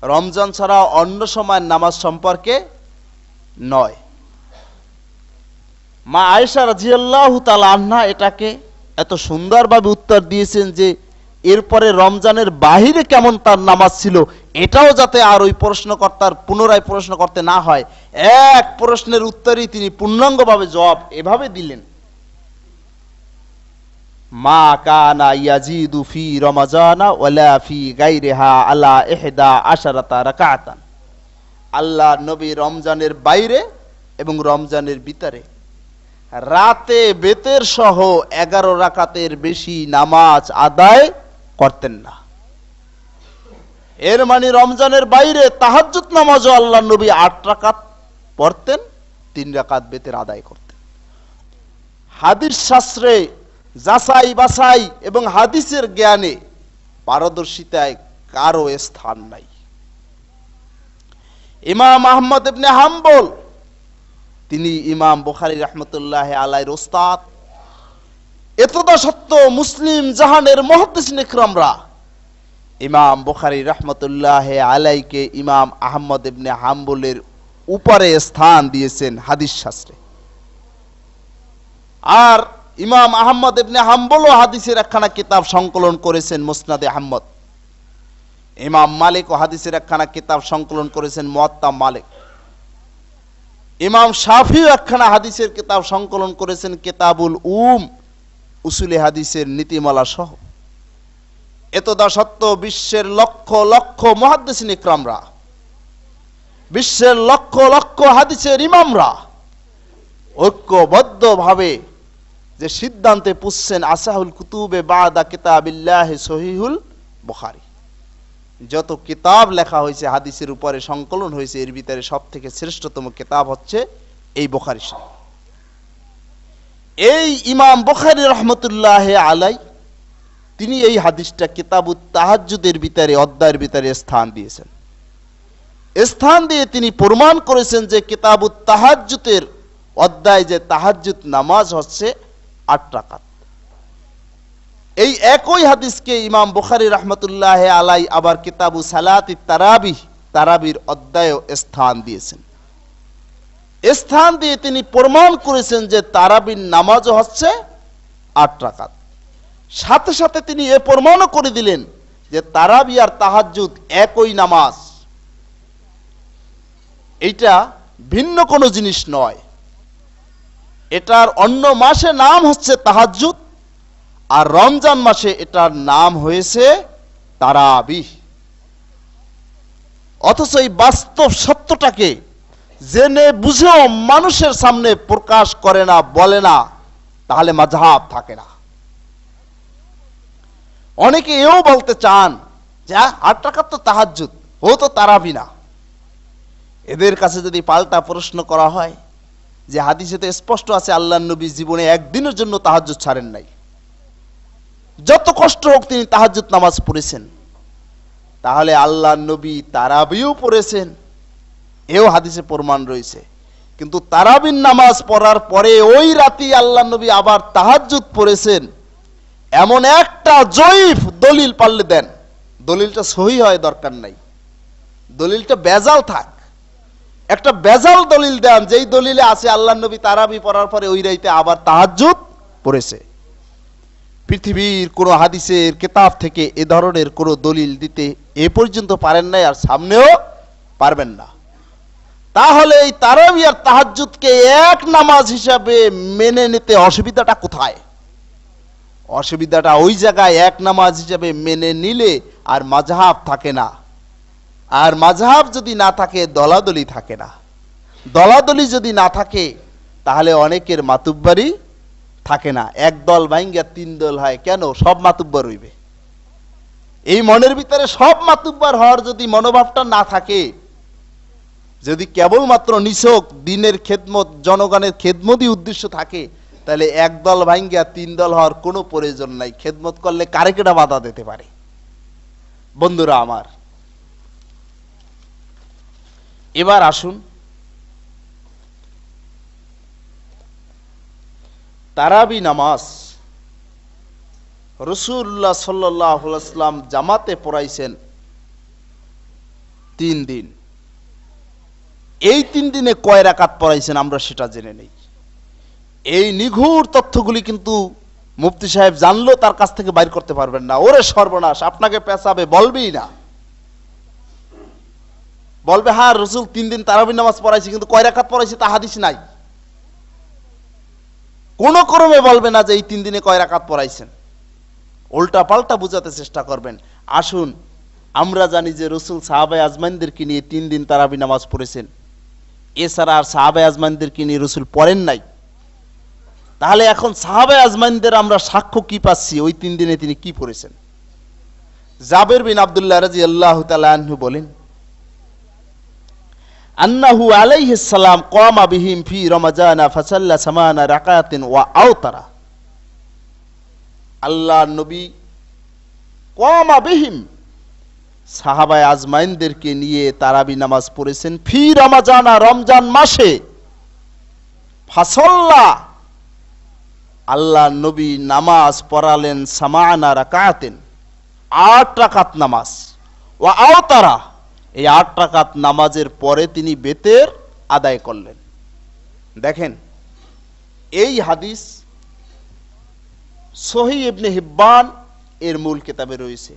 রমজান ছাড়া অন্য সময় নামাজ সম্পর্কে নয়। মা আয়েশা রাদিয়াল্লাহু তাআলা আনহা এটাকে এত সুন্দরভাবে উত্তর দিয়েছেন যে এরপরে রমজানের বাহিরে কেমন তার নামাজ ছিল এটাও যাতে আর ওই প্রশ্নকর্তার পুনরায় প্রশ্ন করতে না হয়, এক প্রশ্নের উত্তরই তিনি পূর্ণাঙ্গভাবে জবাব এভাবে দিলেন, মা কানা ইয়াজিদু ফি রমাজানা ওয়ালা ফি গায়রিহা আলা 11 রাকাতান। আল্লাহ নবী রমজানের বাইরে এবং রমজানের ভিতরে রাতে বেতের সহ 11 রাকাতের বেশি নামাজ আদায় করতেন না। এর মানে রমজানের বাইরে তাহাজ্জুদ নামাজও আল্লাহ নবী 8 রাকাত পড়তেন, 3 রাকাত বেতের আদায় করতেন। হাদিস শাস্ত্রে যাচাই বাছাই এবং হাদিসের জ্ঞানে পারদর্শিতায় কারো স্থান নাই। ইমাম আহমদ ইবনে হাম্বল, তিনি ইমাম বুখারী রাহমাতুল্লাহি আলাইহির ওস্তাদ। এতদা সত্য মুসলিম জাহানের মুহাদ্দিসিন ইকরামরা ইমাম বুখারী রাহমাতুল্লাহি আলাইহিকে ইমাম আহমদ ইবনে হাম্বলের উপরে স্থান দিয়েছেন হাদিস শাস্ত্রে। আর ইমাম আহমদ ইবনে হাম্বলও হাদিসের একখানা কিতাব সংকলন করেছেন মুসনাদে আহমদ। ইমাম মালিকও হাদিসের একখানা কিতাব সংকলন করেছেন মুয়াত্তা মালিক। ইমাম শাফিও একখানা হাদিসের কিতাব সংকলন করেছেন কিতাবুল উসুলে হাদিসের নীতিমালা সহ। এতদা সত্য বিশ্বের লক্ষ লক্ষ মুহাদ্দিসিন ইকরামরা, বিশ্বের লক্ষ লক্ষ হাদিসের ইমামরা ঐক্যবদ্ধভাবে যে সিদ্ধান্তে পুষছেন আসাহুল কুতুবে বাদা কিতাবিল্লাহি সহিহুল বুখারী। যত কিতাব লেখা হয়েছে হাদিসের উপরে সংকলন হয়েছে, এর ভিতরে সবথেকে শ্রেষ্ঠতম কিতাব হচ্ছে এই বুখারী শরীফ। এই ইমাম বুখারী রাহমাতুল্লাহি আলাইহি তিনি এই হাদিসটা কিতাবুত তাহাজ্জুদের ভিতরে অধ্যায়ের ভিতরে স্থান দিয়েছেন। স্থান দিয়ে তিনি প্রমাণ করেছেন যে কিতাবুত তাহাজ্জুদের অধ্যায় যে তাহাজ্জুদ নামাজ হচ্ছে 8 রাকাত। এই একই হাদিসকে ইমাম বুখারী রাহমাতুল্লাহি আলাইহি আবার কিতাবু সালাতি তারাবিহ, তারাবির অধ্যায়ে স্থান দিয়েছেন। স্থান দিয়ে তিনি প্রমাণ করেছেন যে তারাবির নামাজও হচ্ছে 8 রাকাত। সাথে সাথে তিনি এ প্রমাণও করে দিলেন যে তারাবি আর তাহাজ্জুদ একই নামাজ, এইটা ভিন্ন কোনো জিনিস নয়। এটার অন্য মাসে নাম হচ্ছে তাহাজ্জুদ, আর রমজান মাসে এটার নাম হয়েছে তারাবিহ। অথচ এই বাস্তব সত্যটাকে জেনে বুঝেও মানুষের সামনে প্রকাশ করে না, বলে না, তাহলে মাযহাব থাকে না। অনেকে এও বলতে চান যে 8 রাকাত তো তাহাজ্জুদ, ও তো তারাবি না। এদের কাছে যদি পাল্টা প্রশ্ন করা হয় যে হাদিসে তো স্পষ্ট আছে আল্লাহর নবী জীবনে একদিনের জন্য তাহাজ্জুদ ছাড়েন নাই, যত কষ্ট হোক তিনি তাহাজ্জুদ নামাজ পড়েছেন, তাহলে আল্লাহর নবী তারাবিও পড়েছেন, এও হাদিসে প্রমাণ রয়েছে। কিন্তু তারাবির নামাজ পড়ার পরে ওই রাতে আল্লাহর নবী আবার তাহাজ্জুদ পড়েছেন, এমন একটা জয়ীফ দলিল পারলে দেন। দলিলটা সহিহ হয় দরকার নাই, দলিলটা বেজাল থাক, একটা বেজাল দলিল দেন যেই দলিলে আছে আল্লাহর নবী তারাবি পড়ার পরে ওই রাতে আবার তাহাজ্জুদ পড়েছে। পৃথিবীর কোন হাদিসের কিতাব থেকে এ ধরনের কোন দলিল দিতে এ পর্যন্ত পারেন নাই, আর সামনেও পারবেন না। তাহলে এই তারাবি আর তাহাজ্জুদকে এক নামাজ হিসাবে মেনে নিতে অসুবিধাটা কোথায়? অসুবিধাটা ওই জায়গায়, এক নামাজ হিসাবে মেনে নিলে আর মাযহাব থাকে না। আর মাযহাব যদি না থাকে দলাদলি থাকে না। দলাদলি যদি না থাকে তাহলে অনেকের মাতুব্বারি থাকে না। এক দল ভাঙ্গা তিন দল হয় কেন? সব মাতুব্বার হইবে। এই মনের ভিতরে সব মাতুব্বার হওয়ার যদি মনোভাবটা না থাকে, যদি কেবলমাত্র নিছক দিনের খেদমত, জনগণের খেদমতই উদ্দেশ্য থাকে, তাহলে এক দল ভাঙ্গা তিন দল হওয়ার কোনো প্রয়োজন নাই। খেদমত করলে কারে কেডা বাধা দিতে পারে? বন্ধুরা আমার, এবার আসুন তারাবি নামাজ রাসূলুল্লাহ সাল্লাল্লাহু আলাইহি ওয়াসাল্লাম জামাতে পড়াইছেন 3 দিন। এই 3 দিনে কয় রাকাত পড়াইছেন আমরা সেটা জেনে নেই। এই নিঘুর তথ্যগুলি কিন্তু মুফতি সাহেব জানলেও তার কাছ থেকে বাইর করতে পারবেন না। ওরে সর্বনাশ, আপনাকে পেছাবে, বলবেই না। বলবে হ্যাঁ রাসূল 3 দিন তারাবি নামাজ পড়াইছে, কিন্তু কয় রাকাত পড়াইছে তা হাদিস নাই। কোন ক্রমে বলবে না যে এই 3 দিনে কয় রাকাত পড়াইছেন। উল্টা পাল্টা বুঝাতে চেষ্টা করবেন। আসুন, আমরা জানি যে রাসূল সাহাবায়ে আজমাইনদেরকে নিয়ে 3 দিন তারাবি নামাজ পড়েছেন। এছাড়া আর সাহাবায়ে আজমাইনদেরকে নিয়ে রাসূল পড়েন নাই। তাহলে এখন সাহাবায়ে আজমাইনদের আমরা সাক্ষ্য কি পাচ্ছি ওই 3 দিনে তিনি কি পড়েছেন? জাবের বিন আব্দুল্লাহ রাদিয়াল্লাহু তাআলা আনহু বলেন, আন্নাহু আলাইহিস সালাম কামা বিহিম ফি রমাজানা ফাসাল্লা সামানা রাকাতিন ওয়া আওতারা। আল্লাহর নবী কামা বিহিম, সাহাবায়ে আজমাইনদেরকে নিয়ে তারাবি নামাজ পড়েছেন ফি রমাজানা, রমজান মাসে। ফাসাল্লা, আল্লাহর নবী নামাজ পড়ালেন সামানা রাকাতিন, 8 রাকাত নামাজ। ওয়া আওতারা, এই 8 রাকাত নামাজের পরে তিনি বেতের আদায় করলেন। দেখেন, এই হাদিস সহিহ ইবনে হিব্বান এর মূল কিতাবে রয়েছে,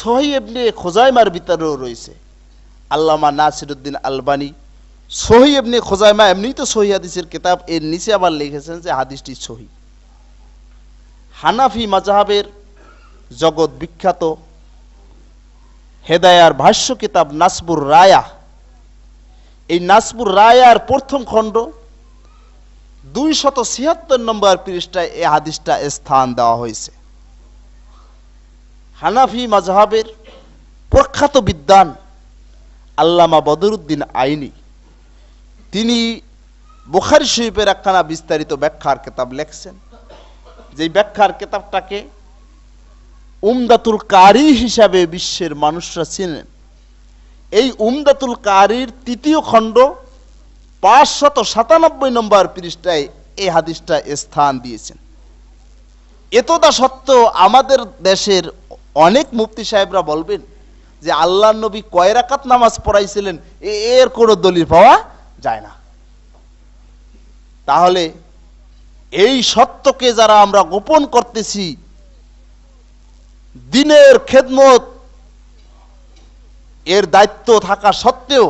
সহিহ ইবনে খুজাইমার ভিতরেও রয়েছে। আল্লামা নাসিরউদ্দিন আলবানী সহিহ ইবনে খুজাইমা, এমনিই তো সহিহ হাদিসের কিতাব, এর নিচে আবার লিখেছেন যে হাদিসটি সহিহ। হানাফি মাযহাবের জগৎ বিখ্যাত হেদায়ার ভাষ্য কিতাব নাসবুর রায়া, এই নাসবুর রায়ার প্রথম খণ্ড 276 নম্বর পৃষ্ঠায় এই হাদিসটা স্থান দেওয়া হয়েছে। হানাফি মাযহাবের প্রখ্যাত বিদ্বান আল্লামা বদরুদ্দিন আইনি, তিনি বুখারী শরীফের একখানা বিস্তারিত ব্যাখ্যার কিতাব লিখছেন। যে ব্যাখ্যার কিতাবটাকে উমদাতুল কারি হিসাবে বিশ্বের মানুষরা চেনেন। এই উমদাতুল কারির 3য় খণ্ড 597 নম্বর পৃষ্ঠায় এই হাদিসটা স্থান দিয়েছেন। এতদা সত্ত্বেও আমাদের দেশের অনেক মুফতি সাহেবরা বলবেন যে আল্লাহর নবী কয় রাকাত নামাজ পড়াইছিলেন এর কোনো দলিল পাওয়া যায় না। তাহলে এই সত্যকে যারা আমরা গোপন করতেছি, দিনের খেদমত এর দায়িত্ব থাকা সত্ত্বেও,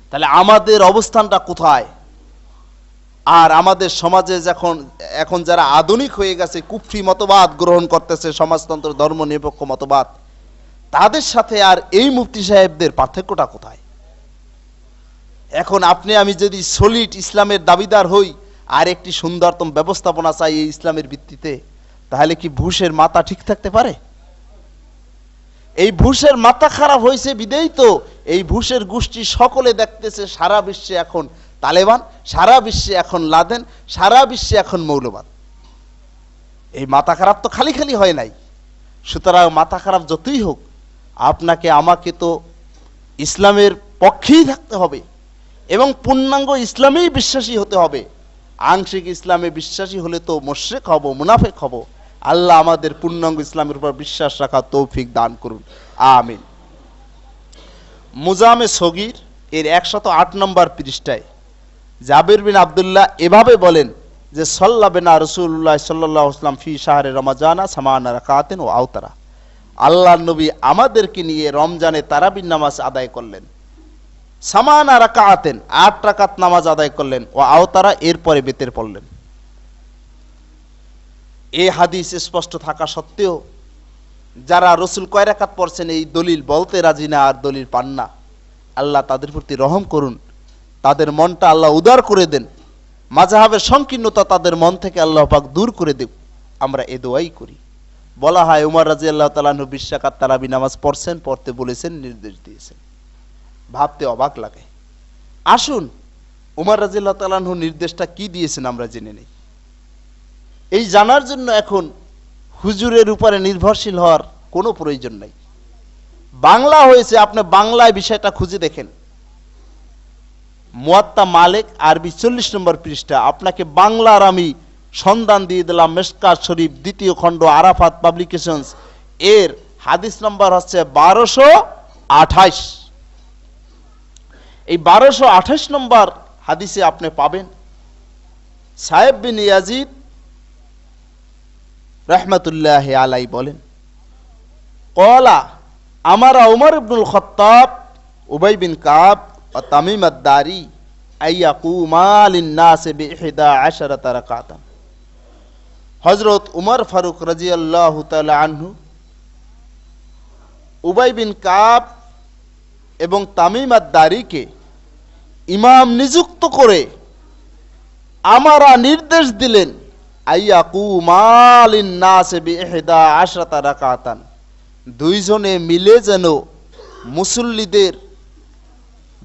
তাহলে আমাদের অবস্থানটা কোথায়? আর আমাদের সমাজে এখন যারা আধুনিক হয়ে গেছে, কুফরি মতবাদ গ্রহণ করতেছে, সমাজতন্ত্র ধর্ম নিরপেক্ষ মতবাদ, তাদের সাথে আর এই মুফতি সাহেবদের পার্থক্যটা কোথায়? এখন আপনি আমি যদি সলিড ইসলামের দাবিদার হই আর একটি সুন্দরতম ব্যবস্থাপনা চাই এই ইসলামের ভিত্তিতে, তাহলে কি বুশের মাথা ঠিক থাকতে পারে? এই বুশের মাথা খারাপ হয়েছে বিদেই তো এই বুশের গোষ্ঠী সকলে দেখতেছে সারা বিশ্বে এখন তালেবান, সারা বিশ্বে এখন লাদেন, সারা বিশ্বে এখন মৌলবাদ। এই মাথা খারাপ তো খালি খালি হয় নাই। সুতরাং মাথা খারাপ যতই হোক, আপনাকে আমাকে তো ইসলামের পক্ষেই থাকতে হবে এবং পূর্ণাঙ্গ ইসলামেই বিশ্বাসী হতে হবে। আংশিক ইসলামে বিশ্বাসী হলে তো মুশরিক হব, মুনাফিক হব। আল্লাহ আমাদের পূর্ণাঙ্গ ইসলামের উপর বিশ্বাস রাখার তৌফিক দান করুন, আমিন। মুজামে সগীর এর 108 নম্বর পৃষ্ঠায় জাবির বিন আব্দুল্লাহ এভাবে বলেন যে সাল্লা বিনা রাসূলুল্লাহ সাল্লাল্লাহু আলাইহি ওয়াসাল্লাম ফি শাহরে রমাজানা সামানা রাকাতিন ও আওতারা। আল্লাহর নবী আমাদেরকে নিয়ে রমজানে তারাবির নামাজ আদায় করলেন সামানা রাকাআতেন 8 রাকাত নামাজ আদায় করলেন, ও আওতারা এরপরে বেতের পড়লেন। এই হাদিস স্পষ্ট থাকা সত্ত্বেও যারা রসুল কয় রাকাত পড়ছেন এই দলিল বলতে রাজি না আর দলিল পান না, আল্লাহ তাদের প্রতি রহম করুন, তাদের মনটা আল্লাহ উদার করে দেন, মাযহাবের সংকীর্ণতা তাদের মন থেকে আল্লাহ পাক দূর করে দেব। আমরা এ দোয়াই করি। বলা হয় উমর রাদিয়াল্লাহু তাআলা আনহু 20 রাকাত তারাবি নামাজ পড়ছেন, পড়তে বলেছেন, নির্দেশ দিয়েছেন। ভাবতে অবাক লাগে। আসুন উমর রাদিয়াল্লাহু তাআলা আনহু নির্দেশটা কি দিয়েছেন আমরা জেনে নেই। এই জানার জন্য এখন হুজুরের উপরে নির্ভরশীল হওয়ার কোনো প্রয়োজন নাই। বাংলা হয়েছে, আপনি বাংলায় বিষয়টা খুঁজে দেখেন। মুয়াত্তা মালিক আরবি 40 নম্বর পৃষ্ঠা, আপনাকে বাংলার আমি সন্ধান দিয়ে দিলাম। মিশকাত শরীফ 2য় খণ্ড, আরাফাত পাবলিকেশনস, এর হাদিস নম্বর হচ্ছে 1228। এই 1228 নম্বর হাদিসে আপনি পাবেন সাহেব বিন ইয়াজিদ রাহমাতুল্লাহি আলাইহি বলেন, ক্বালা আমারা উমর ইবনুল খাত্তাব উবাই বিন কাব ও তামিম আদ-দারি আইয়াকুমা লিন-নাস বি11 রাকাতান। হযরত উমর ফারুক রাদিয়াল্লাহু তাআলা আনহু উবাই বিন কাব এবং তামিম আদ-দারিকে ইমাম নিযুক্ত করে আমারা নির্দেশ দিলেন আইয়াকুমা লিন-নাস বি11 রাকাতান, দুইজনে মিলে যেন মুসল্লিদের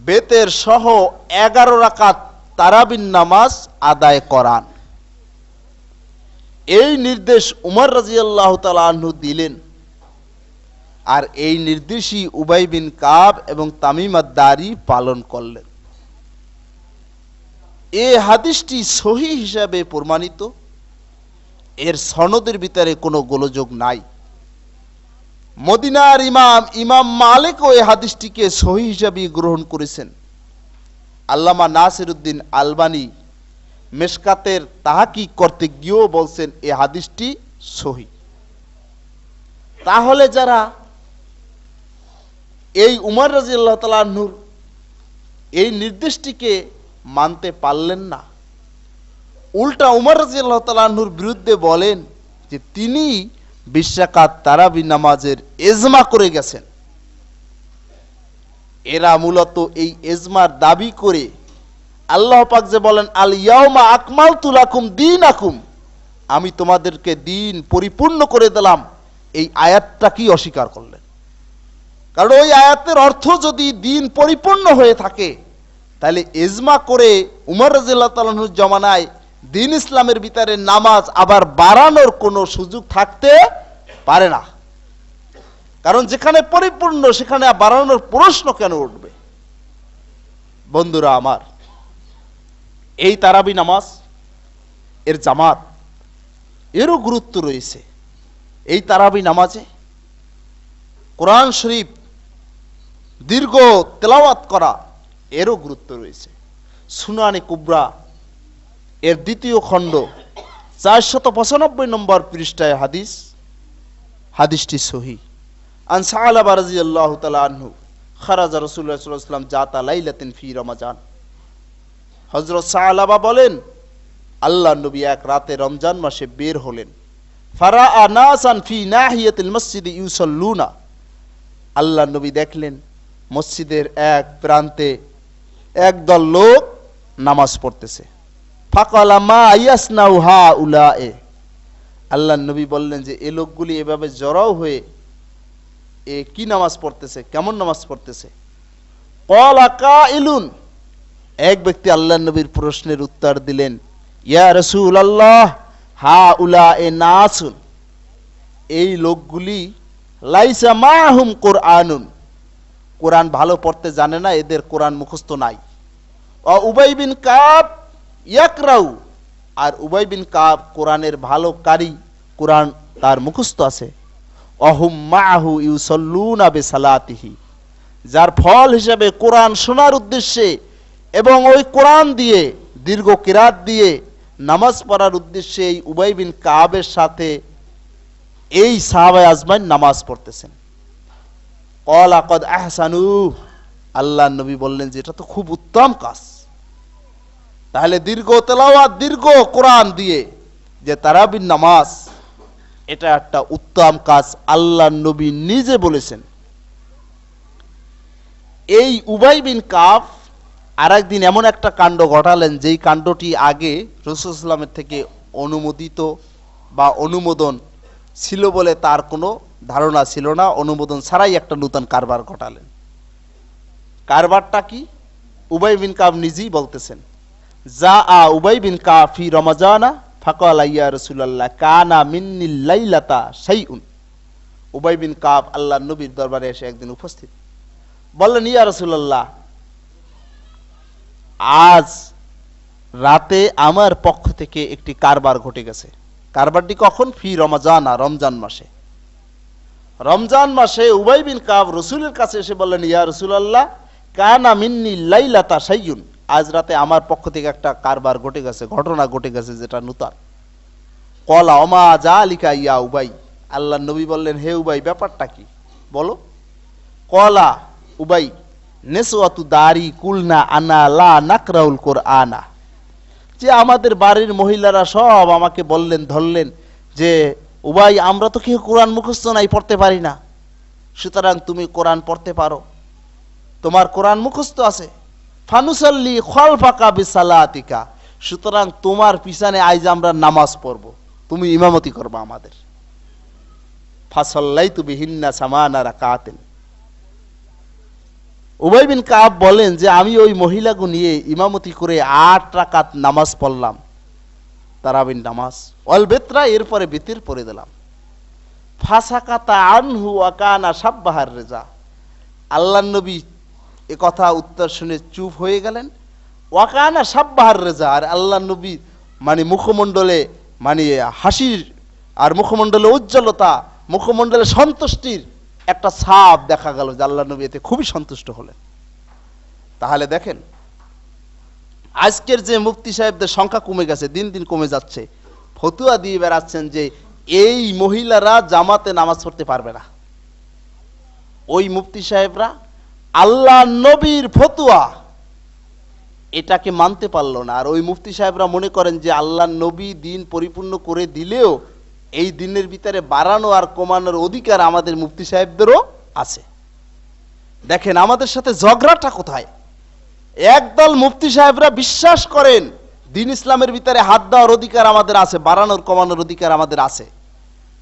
বেতের সহ 11 রাকাত তারাবির নামাজ আদায় করান। এই নির্দেশ উমর রাদিয়াল্লাহু তাআলা আনহু দিলেন, আর এই নির্দেশই উবাই বিন কাব এবং তামিম আদ-দারি পালন করলেন। এই হাদিসটি সহিহ হিসাবে প্রমাণিত, এর সনদের ভিতরে কোনো গোলযোগ নাই। মদিনার ইমাম মালিকও এই হাদিসটিকে সহিহ হিসাবে গ্রহণ করেছেন। আল্লামা নাসিরউদ্দিন আলবানী মিশকাতের তাহকিক করতে গিয়েও বলছেন এই হাদিসটি সহিহ। তাহলে যারা এই উমর রাদিয়াল্লাহু তাআলা আনহুর এই নির্দেশটিকে মানতে পারলেন না, উল্টা উমর রাদিয়াল্লাহু তাআলা আনহুর বিরুদ্ধে বলেন যে তিনি 20 রাকাত তারাবি নামাজের ইজমা করে গেছেন, এরা মূলত এই ইজমার দাবি করে আল্লাহ পাক যে বলেন আল ইয়াউমা আকমালতু লাকুম দীনাকুম, আমি তোমাদেরকে দিন পরিপূর্ণ করে দিলাম, এই আয়াতটা কি অস্বীকার করলেন। কারণ ওই আয়াতের অর্থ যদি দিন পরিপূর্ণ হয়ে থাকে, তাহলে ইজমা করে উমর রাদিয়াল্লাহু তাআলা আনহুর জমানায় দিন ইসলামের ভিতরে নামাজ আবার বাড়ানোর কোনো সুযোগ থাকতে পারে না। কারণ যেখানে পরিপূর্ণ সেখানে বাড়ানোর প্রশ্ন কেন উঠবে। বন্ধুরা আমার, এই তারাবি নামাজ এর জামাত এরও গুরুত্ব রয়েছে। এই তারাবি নামাজে কোরআন শরীফ দীর্ঘ তেলাওয়াত করা এরও গুরুত্ব রয়েছে। সুনানে কুবরা এর 2য় খণ্ড 495 নম্বর পৃষ্ঠায় হাদিসটি সহিহ। আন সালাবা রাদিয়াল্লাহু তাআলা আনহু খারাজা রাসূলুল্লাহ সাল্লাল্লাহু আলাইহি ওয়াসাল্লাম জাতা লাইলাতিন ফি রমাজান। হযরত সালাবা বলেন আল্লাহর নবী এক রাতে রমজান মাসে বের হলেন। ফারাআ নাসান ফি নাহিয়াতিল মসজিদ ইউসাল্লুনা, আল্লাহর নবী দেখলেন মসজিদের এক প্রান্তে একদল লোক নামাজ পড়তেছে। ফাকালা মা ইয়াসনাউ হাউলায়ে, আল্লাহর নবী বললেন যে এই লোকগুলি এভাবে জড়াও হয়ে কি নামাজ পড়তেছে, কেমন নামাজ পড়তেছে। ক্বালা কাইলুন, এক ব্যক্তি আল্লাহর নবীর প্রশ্নের উত্তর দিলেন ইয়া রাসূলুল্লাহ হাউলায়ে নাসুন, এই লোকগুলি লাইসা মাহুম কুরআনুন, কোরআন ভালো পড়তে জানে না, এদের কোরআন মুখস্থ নাই। উবাই বিন কাব ইয়াকরাউ, আর উবাই বিন কাব কোরআনের ভালো কারি, কোরআন তার মুখস্থ আছে। অহুম মাহু ইউসাল্লুনা বিসালাতিহি, যার ফল হিসেবে কোরআন শোনার উদ্দেশ্যে এবং ওই কোরআন দিয়ে দীর্ঘ কিরাত দিয়ে নামাজ পড়ার উদ্দেশ্যে এই উবাই বিন কাবের সাথে এই সাহাবায়ে আজমাইন নামাজ পড়তেছেন। ক্বালা কদ আহসানু, আল্লাহ নবী বললেন যে এটা তো খুব উত্তম কাজ। তাহলে দীর্ঘ তেলাওয়াত, দীর্ঘ কোরআন দিয়ে যে তারাবির নামাজ, এটা একটা উত্তম কাজ, আল্লাহ নবী নিজে বলেছেন। এই উবাই বিন কাব আরেকদিন এমন একটা কাণ্ড ঘটালেন, যেই কাণ্ডটি আগে রাসূলুল্লাহ সাল্লামের থেকে অনুমোদিত বা অনুমোদন ছিল বলে তার কোনো ধারণা ছিল না। অনুমোদন ছাড়াই একটা নূতন কারবার ঘটালেন। কারবারটা কি? উবাই বিন কাব নিজেই বলতেছেন, যা উবাই বিন কাব ফি রমাজানা ফাকালা ইয়া রাসূলুল্লাহ কানা মিন্নিল লাইলাতা শাইউন। উবাই বিন কাব আল্লাহর নবীর দরবারে এসে একদিন উপস্থিত, বললেন, ইয়া রাসূলুল্লাহ, আজ রাতে আমার পক্ষ থেকে একটি কারবার ঘটে গেছে। কারবারটি কখন? ফি রমাজানা, রমজান মাসে। রমজান মাসে উবাই বিন কাব রাসূলের কাছে এসে বললেন, ইয়া রাসূলুল্লাহ কানা মিন্নি লাইলাতা শাইউন, আজ রাতে আমার পক্ষ থেকে একটা কারবার ঘটে গেছে, ঘটনা ঘটে গেছে যেটা নূতন। ক্বালা ওমা যালিকা ইয়া উবাই। আল্লাহর নবী বললেন, হে উবাই, ব্যাপারটা কি বলো। ক্বালা উবাই, নেসওয়াতু দারি কুলনা আনা লা নাকরাউল কুরআনা। যে আমাদের বাড়ির মহিলারা সব আমাকে বললেন, ধরলেন যে উবাই, আমরা তো কেউ কোরআন মুখস্থ নাই, পড়তে পারি না, সুতরাং তুমি কোরআন পড়তে পারো, তোমার কোরআন মুখস্থ আছে। ফানুসাল্লি খালফাকা বিসালাতিকা, সুতরাং তোমার পিছনে আজ আমরা নামাজ পড়ব, তুমি ইমামতি করবা আমাদের। ফাসাল্লাইতু বিহিন্না সামানা রাকাতিন। উবাই বিন কাব বলেন যে আমি ওই মহিলাকে নিয়ে ইমামতি করে 8 রাকাত নামাজ পড়লাম, তারাবির নামাজ। অল বেতরা, এরপরে বিতির পড়ে দিলাম। ফাসাকাতা আনহু ওয়া কানা সাব্বাহার রেজা। আল্লাহর নবী এ কথা উত্তর শুনে চুপ হয়ে গেলেন। ওয়া কানা সাব্বাহার রেজা, আর আল্লাহর নবী মানে মুখমণ্ডলে মানে হাসির আর মুখমণ্ডলে উজ্জ্বলতা, মুখমণ্ডলে সন্তুষ্টির একটা ছাপ দেখা গেল, যে আল্লাহর নবী এতে খুবই সন্তুষ্ট হলেন। তাহলে দেখেন, আজকের যে মুফতি সাহেবদের সংখ্যা কমে গেছে, দিন দিন কমে যাচ্ছে, ফতুয়া দিয়ে বেড়াচ্ছেন যে এই মহিলারা জামাতে নামাজ পড়তে পারবে না। ওই মুফতি সাহেবরা আল্লাহ নবীর ফতুয়া এটাকে মানতে পারলো না। আর ওই মুফতি সাহেবরা মনে করেন যে আল্লাহ নবী দিন পরিপূর্ণ করে দিলেও এই দিনের ভিতরে বাড়ানো আর কমানোর অধিকার আমাদের মুফতি সাহেবদেরও আছে। দেখেন আমাদের সাথে ঝগড়াটা কোথায়। একদল মুফতি সাহেবরা বিশ্বাস করেন দিন ইসলামের ভিতরে হাত দেওয়ার অধিকার আমাদের আছে, বাড়ানোর কমানোর অধিকার আমাদের আছে।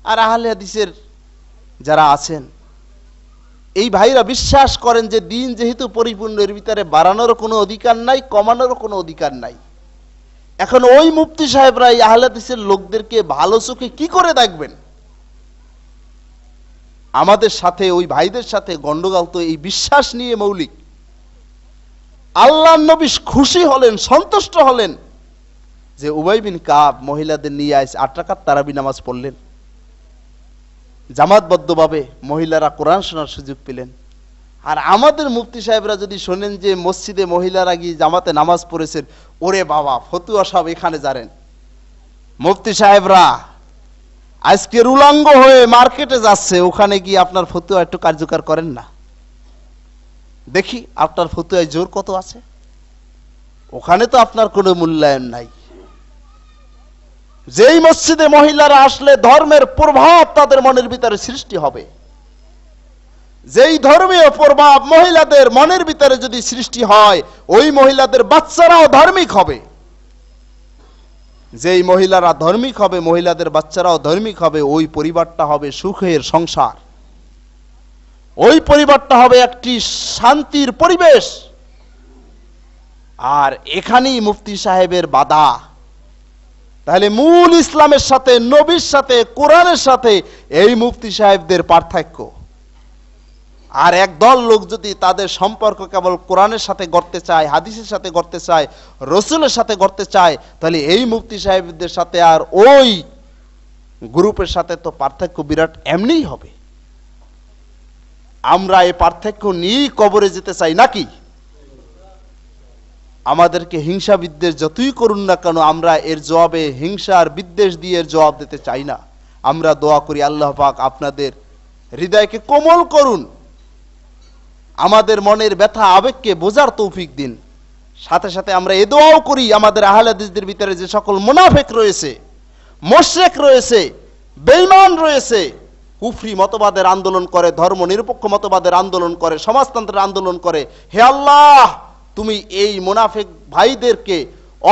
আর আহলে হাদিসের যারা আছেন এই ভাইরা বিশ্বাস করেন যে দিন যেহেতু পরিপূর্ণ, এর ভিতরে বাড়ানোর কোনো অধিকার নাই, কমানোর কোনো অধিকার নাই। এখন ওই মুফতি সাহেবরা এই আহলে হাদিসের লোকদেরকে ভালো চোখে কি করে দেখবেন? আমাদের সাথে ওই ভাইদের সাথে গন্ডগোল তো এই বিশ্বাস নিয়ে মৌলিক। আল্লাহর নবী খুশি হলেন, সন্তুষ্ট হলেন যে উবাই বিন কাব মহিলাদের নিয়ে 8 রাকাত তারাবি নামাজ পড়লেন, জামাতবদ্ধভাবে মহিলারা কোরআন শোনার সুযোগ পেলেন। আর আমাদের মুফতি সাহেবরা যদি শোনেন যে মসজিদে মহিলারা গিয়ে জামাতে নামাজ পড়েছেন, ওরে বাবা, ফতুয়া সব এখানে জানেন। মুফতি সাহেবরা আজকে উলাঙ্গ হয়ে মার্কেটে যাচ্ছে, ওখানে গিয়ে আপনার ফতুয়া একটু কার্যকর করেন না, দেখি আপনার ফতুয়ায় জোর কত আছে। ওখানে তো আপনার কোনো মূল্যায়ন নাই। যেই মসজিদে মহিলারা আসলে ধর্মের প্রভাব তাদের মনের ভিতরে সৃষ্টি হবে, যেই ধর্মীয় প্রভাব মহিলাদের মনের ভিতরে যদি সৃষ্টি হয়, ওই মহিলাদের বাচ্চারাও ধার্মিক হবে। যেই মহিলারা ধার্মিক হবে, মহিলাদের বাচ্চারাও ধার্মিক হবে, ওই পরিবারটা হবে সুখের সংসার, ওই পরিবারটা হবে একটি শান্তির পরিবেশ। আর এখানেই মুফতি সাহেবের বাধা। তাহলে মূল ইসলামের সাথে, নবীর সাথে, কোরআনের সাথে এই মুফতি সাহেবদের পার্থক্য। আর একদল লোক যদি তাদের সম্পর্ক কেবল কোরআনের সাথে গড়তে চায়, হাদিসের সাথে গড়তে চায়, রসুলের সাথে গড়তে চায়, তাহলে এই মুফতি সাহেবদের সাথে আর ওই গ্রুপের সাথে তো পার্থক্য বিরাট এমনিই হবে। আমরা এই পার্থক্য নিয়েই কবরে যেতে চাই নাকি? আমাদেরকে হিংসা বিদ্বেষ যতই করুন না কেন, আমরা এর জবাবে হিংসা আর বিদ্বেষ দিয়ে এর জবাব দিতে চাই না। আমরা দোয়া করি আল্লাহ পাক আপনাদের হৃদয়কে কোমল করুন, আমাদের মনের ব্যথা আবেগকে বোঝার তৌফিক দিন। সাথে সাথে আমরা এ দোয়াও করি, আমাদের আহলে হাদিসদের ভিতরে যে সকল মুনাফিক রয়েছে, মুশরিক রয়েছে, বেঈমান রয়েছে, কুফরি মতবাদের আন্দোলন করে, ধর্ম নিরপেক্ষ মতবাদের আন্দোলন করে, সমাজতন্ত্রের আন্দোলন করে, হে আল্লাহ তুমি এই মুনাফিক ভাইদেরকে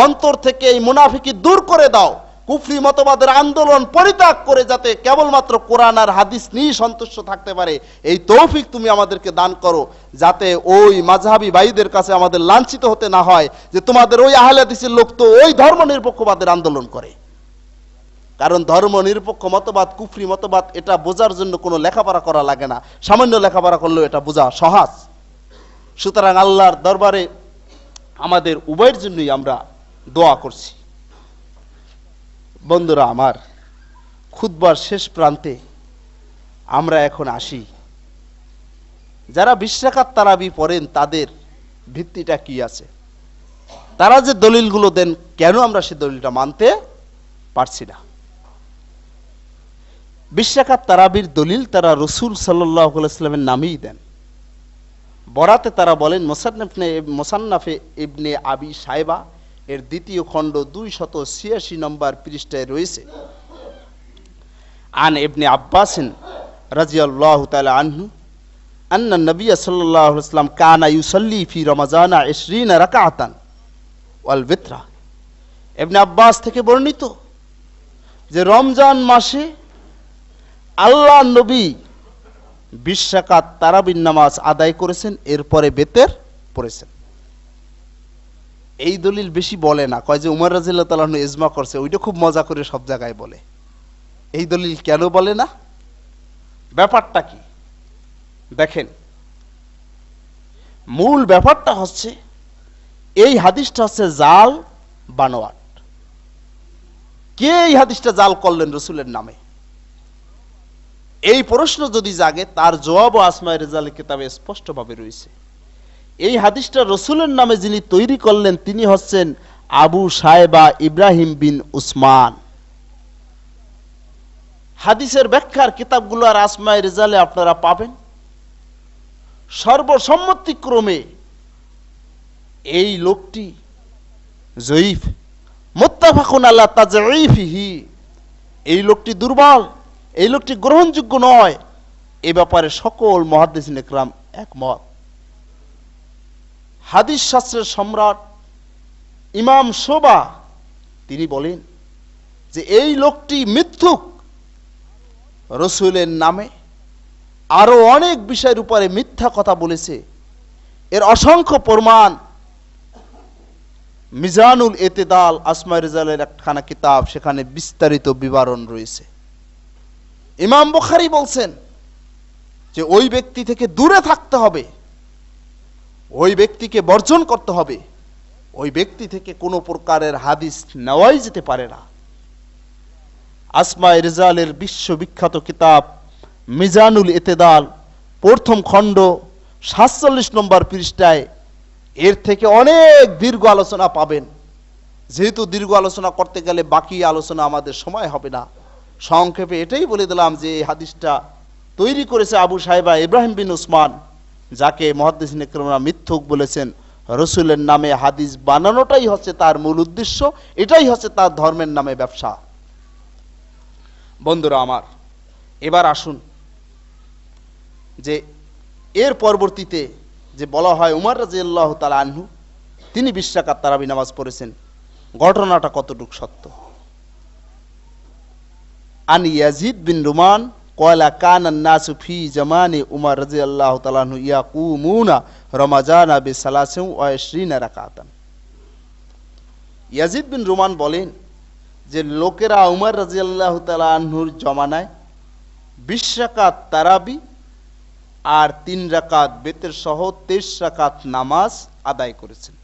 অন্তর থেকে এই মুনাফিকি দূর করে দাও, কুফরি মতবাদের আন্দোলন পরিত্যাগ করে যাতে কেবলমাত্র কোরআন আর হাদিস নিয়ে সন্তুষ্ট থাকতে পারে, এই তৌফিক তুমি আমাদেরকে দান করো, যাতে ওই মাযহাবী ভাইদের কাছে আমাদের লাঞ্ছিত হতে না হয় যে তোমাদের ওই আহলে হাদিসের লোক তো ওই ধর্ম নিরপেক্ষবাদের আন্দোলন করে। কারণ ধর্ম নিরপেক্ষ মতবাদ, কুফরি মতবাদ, এটা বোঝার জন্য কোনো লেখাপড়া করা লাগে না, সামান্য লেখাপড়া করলেও এটা বোঝা সহজ। সুতরাং আল্লাহর দরবারে আমাদের উভয়ের জন্যই আমরা দোয়া করছি। বন্ধুরা আমার, খুতবার শেষ প্রান্তে আমরা এখন আসি। যারা 20 রাকাত তারাবি পড়েন তাদের ভিত্তিটা কি আছে, তারা যে দলিলগুলো দেন কেন আমরা সেই দলিলটা মানতে পারছি না। 20 রাকাত তারাবির দলিল তারা রাসূল সাল্লাল্লাহু আলাইহি ওয়াসাল্লামের নামেই দেন। বরাতে তারা বলেন মুসান্নাফে ইবনে আবি শায়বা এর দ্বিতীয় খণ্ড 286 নম্বর পৃষ্ঠায় রয়েছে, আন ইবনে আব্বাস রাদিয়াল্লাহু তাআলা আনহু আন্না নবী সাল্লাল্লাহু আলাইহি ওয়াসাল্লাম কানা ইউসাল্লি ফি রমাজান 20 রাকাতান ওয়াল বিতরা। ইবনে আব্বাস থেকে বর্ণিত যে রমজান মাসে আল্লাহ নবী 20 রাকাত তারাবির নামাজ আদায় করেছেন, এরপরে বেতের পড়েছেন। এই দলিল বেশি বলে না, কয় যে উমর রাদিয়াল্লাহু তাআলা আনহু ইজমা করছে, ওইটা খুব মজা করে সব জায়গায় বলে। এই দলিল কেন বলে না, ব্যাপারটা কি দেখেন। মূল ব্যাপারটা হচ্ছে এই হাদিসটা হচ্ছে জাল বানোয়াট। কে এই হাদিসটা জাল করলেন রাসূলের নামে, এই প্রশ্ন যদি জাগে তার জবাব আসমায়ে রিজালের কিতাবে স্পষ্টভাবে রয়েছে। এই হাদিসটা রাসূলের নামে যিনি তৈরি করলেন তিনি হচ্ছেন আবু শায়বা ইব্রাহিম বিন উসমান। হাদিসের ব্যাখ্যার কিতাবগুলো আর আসমায়ে রিজালে আপনারা পাবেন। সর্বসম্মতিক্রমে এই লোকটি জয়ীফ, মুত্তাফাকুন আলা তাজঈফিহি, এই লোকটি দুর্বল, এই লোকটি গ্রহণযোগ্য নয়, এ ব্যাপারে সকল মুহাদ্দিসিন ইকরাম একমত। হাদিস শাস্ত্রের সম্রাট ইমাম শোবা তিনি বলেন যে এই লোকটি মিথ্যুক, রাসূলের নামে আরো অনেক বিষয়ের উপরে মিথ্যা কথা বলেছে। এর অসংখ্য প্রমাণ মিজানুল ইতিদাল আসমায়ে রিজালের একখানা কিতাব, সেখানে বিস্তারিত বিবরণ রয়েছে। ইমাম বুখারী বলছেন যে ওই ব্যক্তি থেকে দূরে থাকতে হবে, ওই ব্যক্তিকে বর্জন করতে হবে, ওই ব্যক্তি থেকে কোনো প্রকারের হাদিস নেওয়াই যেতে পারে না। আসমায়ে রিজালের বিশ্ববিখ্যাত কিতাব মিজানুল ইতিদাল প্রথম খণ্ড 47 নম্বর পৃষ্ঠায় এর থেকে অনেক দীর্ঘ আলোচনা পাবেন। যেহেতু দীর্ঘ আলোচনা করতে গেলে বাকি আলোচনা আমাদের সময় হবে না, সংক্ষেপে এটাই বলে দিলাম যে এই হাদিসটা তৈরি করেছে আবু শায়বা ইব্রাহিম বিন উসমান, যাকে মুহাদ্দিসিন ইকরামরা মিথ্যুক বলেছেন। রাসূলের নামে হাদিস বানানোটাই হচ্ছে তার মূল উদ্দেশ্য, এটাই হচ্ছে তার ধর্মের নামে ব্যবসা। বন্ধুরা আমার, এবার আসুন যে এর পরবর্তীতে যে বলা হয় উমর রাদিয়াল্লাহু তাআলা আনহু তিনি 20 রাকাত তারাবি নামাজ পড়েছেন, ঘটনাটা কতটুকু সত্য। আন ইয়াজিদ বিন রুমান ক্বালা কানা নাসু ফি জামানি উমর রাদিয়াল্লাহু তাআলা আনহু ইয়াকুমুনা রমাজানা বি23 রাকাতান। ইয়াজিদ বিন রুমান বলেন যে লোকেরা উমর রাদিয়াল্লাহু তাআলা আনহুর জমানায় 20 রাকাত তারাবি আর 3 রাকাত বেতের সহ 23 রাকাত নামাজ আদায় করেছেন।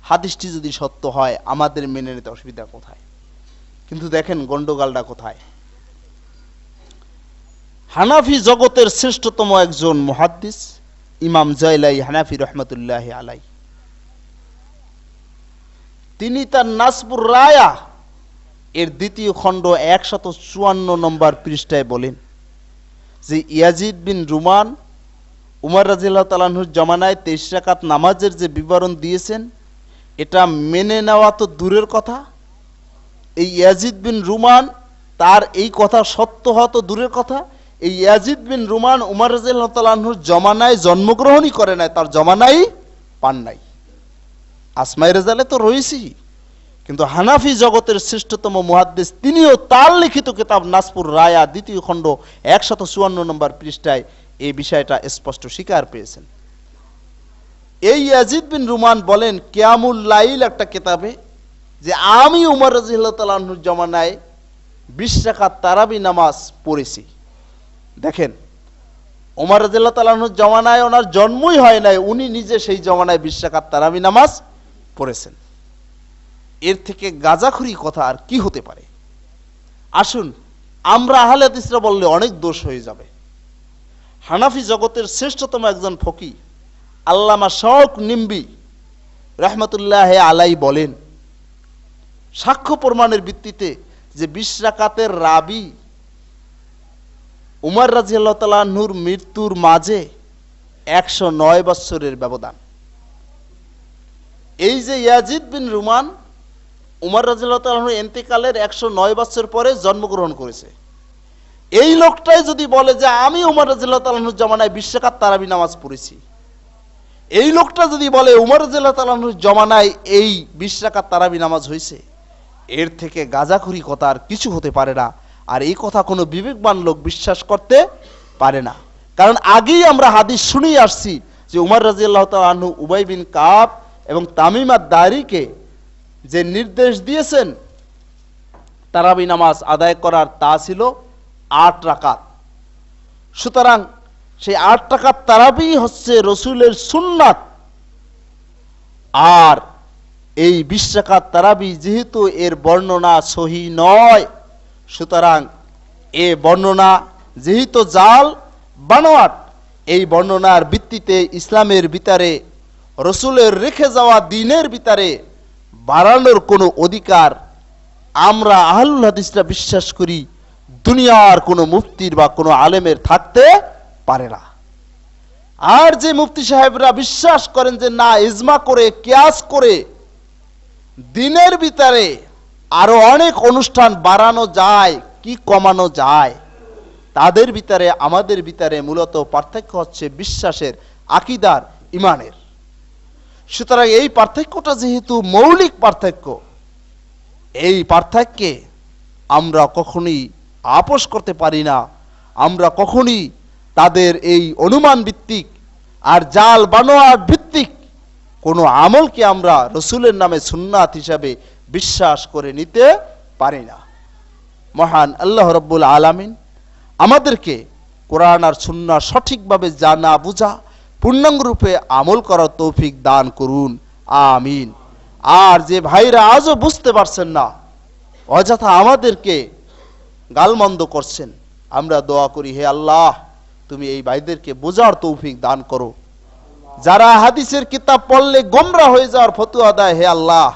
হাদিসটি যদি সত্য হয় আমাদের মেনে নিতে অসুবিধা কোথায়? কিন্তু দেখেন গন্ডগোলটা কোথায়। হানাফি জগতের শ্রেষ্ঠতম একজন মুহাদ্দিস ইমাম জাইলাই হানাফি রহমাতুল্লাহি আলাইহি, তিনি তার নাসবুর রায়া এর দ্বিতীয় খণ্ড 154 নম্বর পৃষ্ঠায় বলেন যে ইয়াজিদ বিন রুমান উমর রাদিয়াল্লাহু তাআলা আনহুর জমানায় 23 রাকাত নামাজের যে বিবরণ দিয়েছেন, এটা মেনে নেওয়া তো দূরের কথা, এই ইয়াজিদ বিন রুমান তার এই কথা সত্য হওয়া তো দূরের কথা, এই ইয়াজিদ বিন রুমান উমর রাদিয়াল্লাহু তাআলা আনহুর জমানায় জন্মগ্রহণই করে নাই, তার জমানায় পান নাই। আসমাই রেজালে তো রয়েছেই, কিন্তু হানাফি জগতের শ্রেষ্ঠতম মুহাদ্দিস তিনিও তার লিখিত কিতাব নাসপুর রায়া 2য় খণ্ড 154 নম্বর পৃষ্ঠায় এই বিষয়টা স্পষ্ট স্বীকার পেয়েছেন। এই ইয়াজিদ বিন রুমান বলেন কিয়ামুল লাইল একটা কিতাবে যে আমি উমর রাদিয়াল্লাহু তাআলা আনহুর জমানায় 20 রাকাত তারাবি নামাজ পড়েছি। দেখেন, উমর রাদিয়াল্লাহু তাআলা আনহুর জমানায় ওনার জন্মই হয় নাই, উনি নিজে সেই জমানায় 20 রাকাত তারাবি নামাজ পড়েছেন। এর থেকে গাঁজাখুরি কথা আর কি হতে পারে? আসুন, আমরা আহলে হাদিসরা বললে অনেক দোষ হয়ে যাবে। হানাফি জগতের শ্রেষ্ঠতম একজন ফকি আল্লামা শওক নিম্বি রহমতুল্লাহ আলাই বলেন, সাক্ষ্য প্রমাণের ভিত্তিতে যে 20 রাকাতের রাবি উমর রাদিয়াল্লাহু তাআলা আনহুর মৃত্যুর মাঝে 109 বছরের ব্যবধান। এই যে ইয়াজিদ বিন রুমান উমর রাদিয়াল্লাহু তাআলা আনহুর ইন্তেকালের 109 বছর পরে জন্মগ্রহণ করেছে, এই লোকটাই যদি বলে যে আমি উমর রাদিয়াল্লাহু তাআলা আনহুর জমানায় 20 রাকাত তারাবি নামাজ পড়েছি, এই লোকটা যদি বলে উমর রাদিয়াল্লাহু তাআলা আনহুর জমানায় এই 20 রাকাত তারাবি নামাজ হয়েছে, এর থেকে গাঁজাখুরি কথা আর কিছু হতে পারে না। আর এই কথা কোনো বিবেকবান লোক বিশ্বাস করতে পারে না, কারণ আগেই আমরা হাদিস শুনেই আসছি যে উমর রাদিয়াল্লাহু তাআলা আনহু উবাই বিন কাব এবং তামিম আদ-দারিকে যে নির্দেশ দিয়েছেন তারাবি নামাজ আদায় করার, তা ছিল 8 রাকাত। সুতরাং সেই 8 রাকাত তারাবি হচ্ছে রসুলের সুন্নাত। আর এই 20 রাকাত তারাবি যেহেতু এর বর্ণনা সহি নয়, সুতরাং এ বর্ণনা যেহেতু জাল বানোয়াট, এই বর্ণনার ভিত্তিতে ইসলামের ভিতরে রসুলের রেখে যাওয়া দ্বীনের ভিতরে বাড়ানোর কোনো অধিকার আমরা আহলুল হাদিসরা বিশ্বাস করি দুনিয়ার কোনো মুফতির বা কোনো আলেমের থাকতে পারে না। আর যে মুফতি সাহেবরা বিশ্বাস করেন যে না, ইজমা করে কিয়াস করে দ্বীনের ভিতরে আরো অনেক অনুষ্ঠান বাড়ানো যায় কি কমানো যায়, তাদের ভিতরে আমাদের ভিতরে মূলত পার্থক্য হচ্ছে বিশ্বাসের, আকীদার, ইমানের। সুতরাং এই পার্থক্যটা যেহেতু মৌলিক পার্থক্য, এই পার্থক্যে আমরা কখনোই আপোষ করতে পারি না। আমরা কখনোই তাদের এই অনুমান ভিত্তিক আর জাল বানোয়ার ভিত্তিক কোনো আমলকে আমরা রসুলের নামে সুন্নাত হিসাবে বিশ্বাস করে নিতে পারি না। মহান আল্লাহ রাব্বুল আলামিন আমাদেরকে কোরআন আর সুন্নাহ সঠিকভাবে জানা বুঝা পূর্ণাঙ্গ রূপে আমল করার তৌফিক দান করুন, আমিন। আর যে ভাইরা আজও বুঝতে পারছেন না, অযথা আমাদেরকে গালমন্দ করছেন, আমরা দোয়া করি হে আল্লাহ তুমি এই ভাইদেরকে বোঝার তৌফিক দান করো। যারা হাদিসের কিতাব পড়লে গোমরা হয়ে যাওয়ার ফতোয়া দেয়, হে আল্লাহ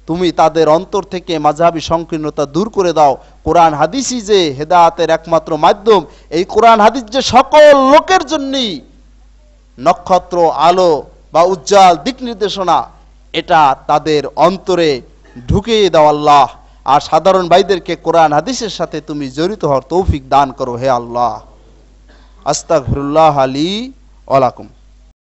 তুমি তাদের অন্তর থেকে মাযহাবী সংকীর্ণতা দূর করে দাও। কোরআন হাদিসই যে হেদায়েতের একমাত্র মাধ্যম, এই কোরআন হাদিস যে সকল লোকের জন্যই নক্ষত্র, আলো বা উজ্জ্বল দিক নির্দেশনা, এটা তাদের অন্তরে ঢুকিয়ে দাও আল্লাহ। আর সাধারণ ভাইদেরকে কোরআন হাদিসের সাথে তুমি জড়িত হওয়ার তৌফিক দান করো হে আল্লাহ। আস্তাগফিরুল্লাহ লি ওয়া লাকুম।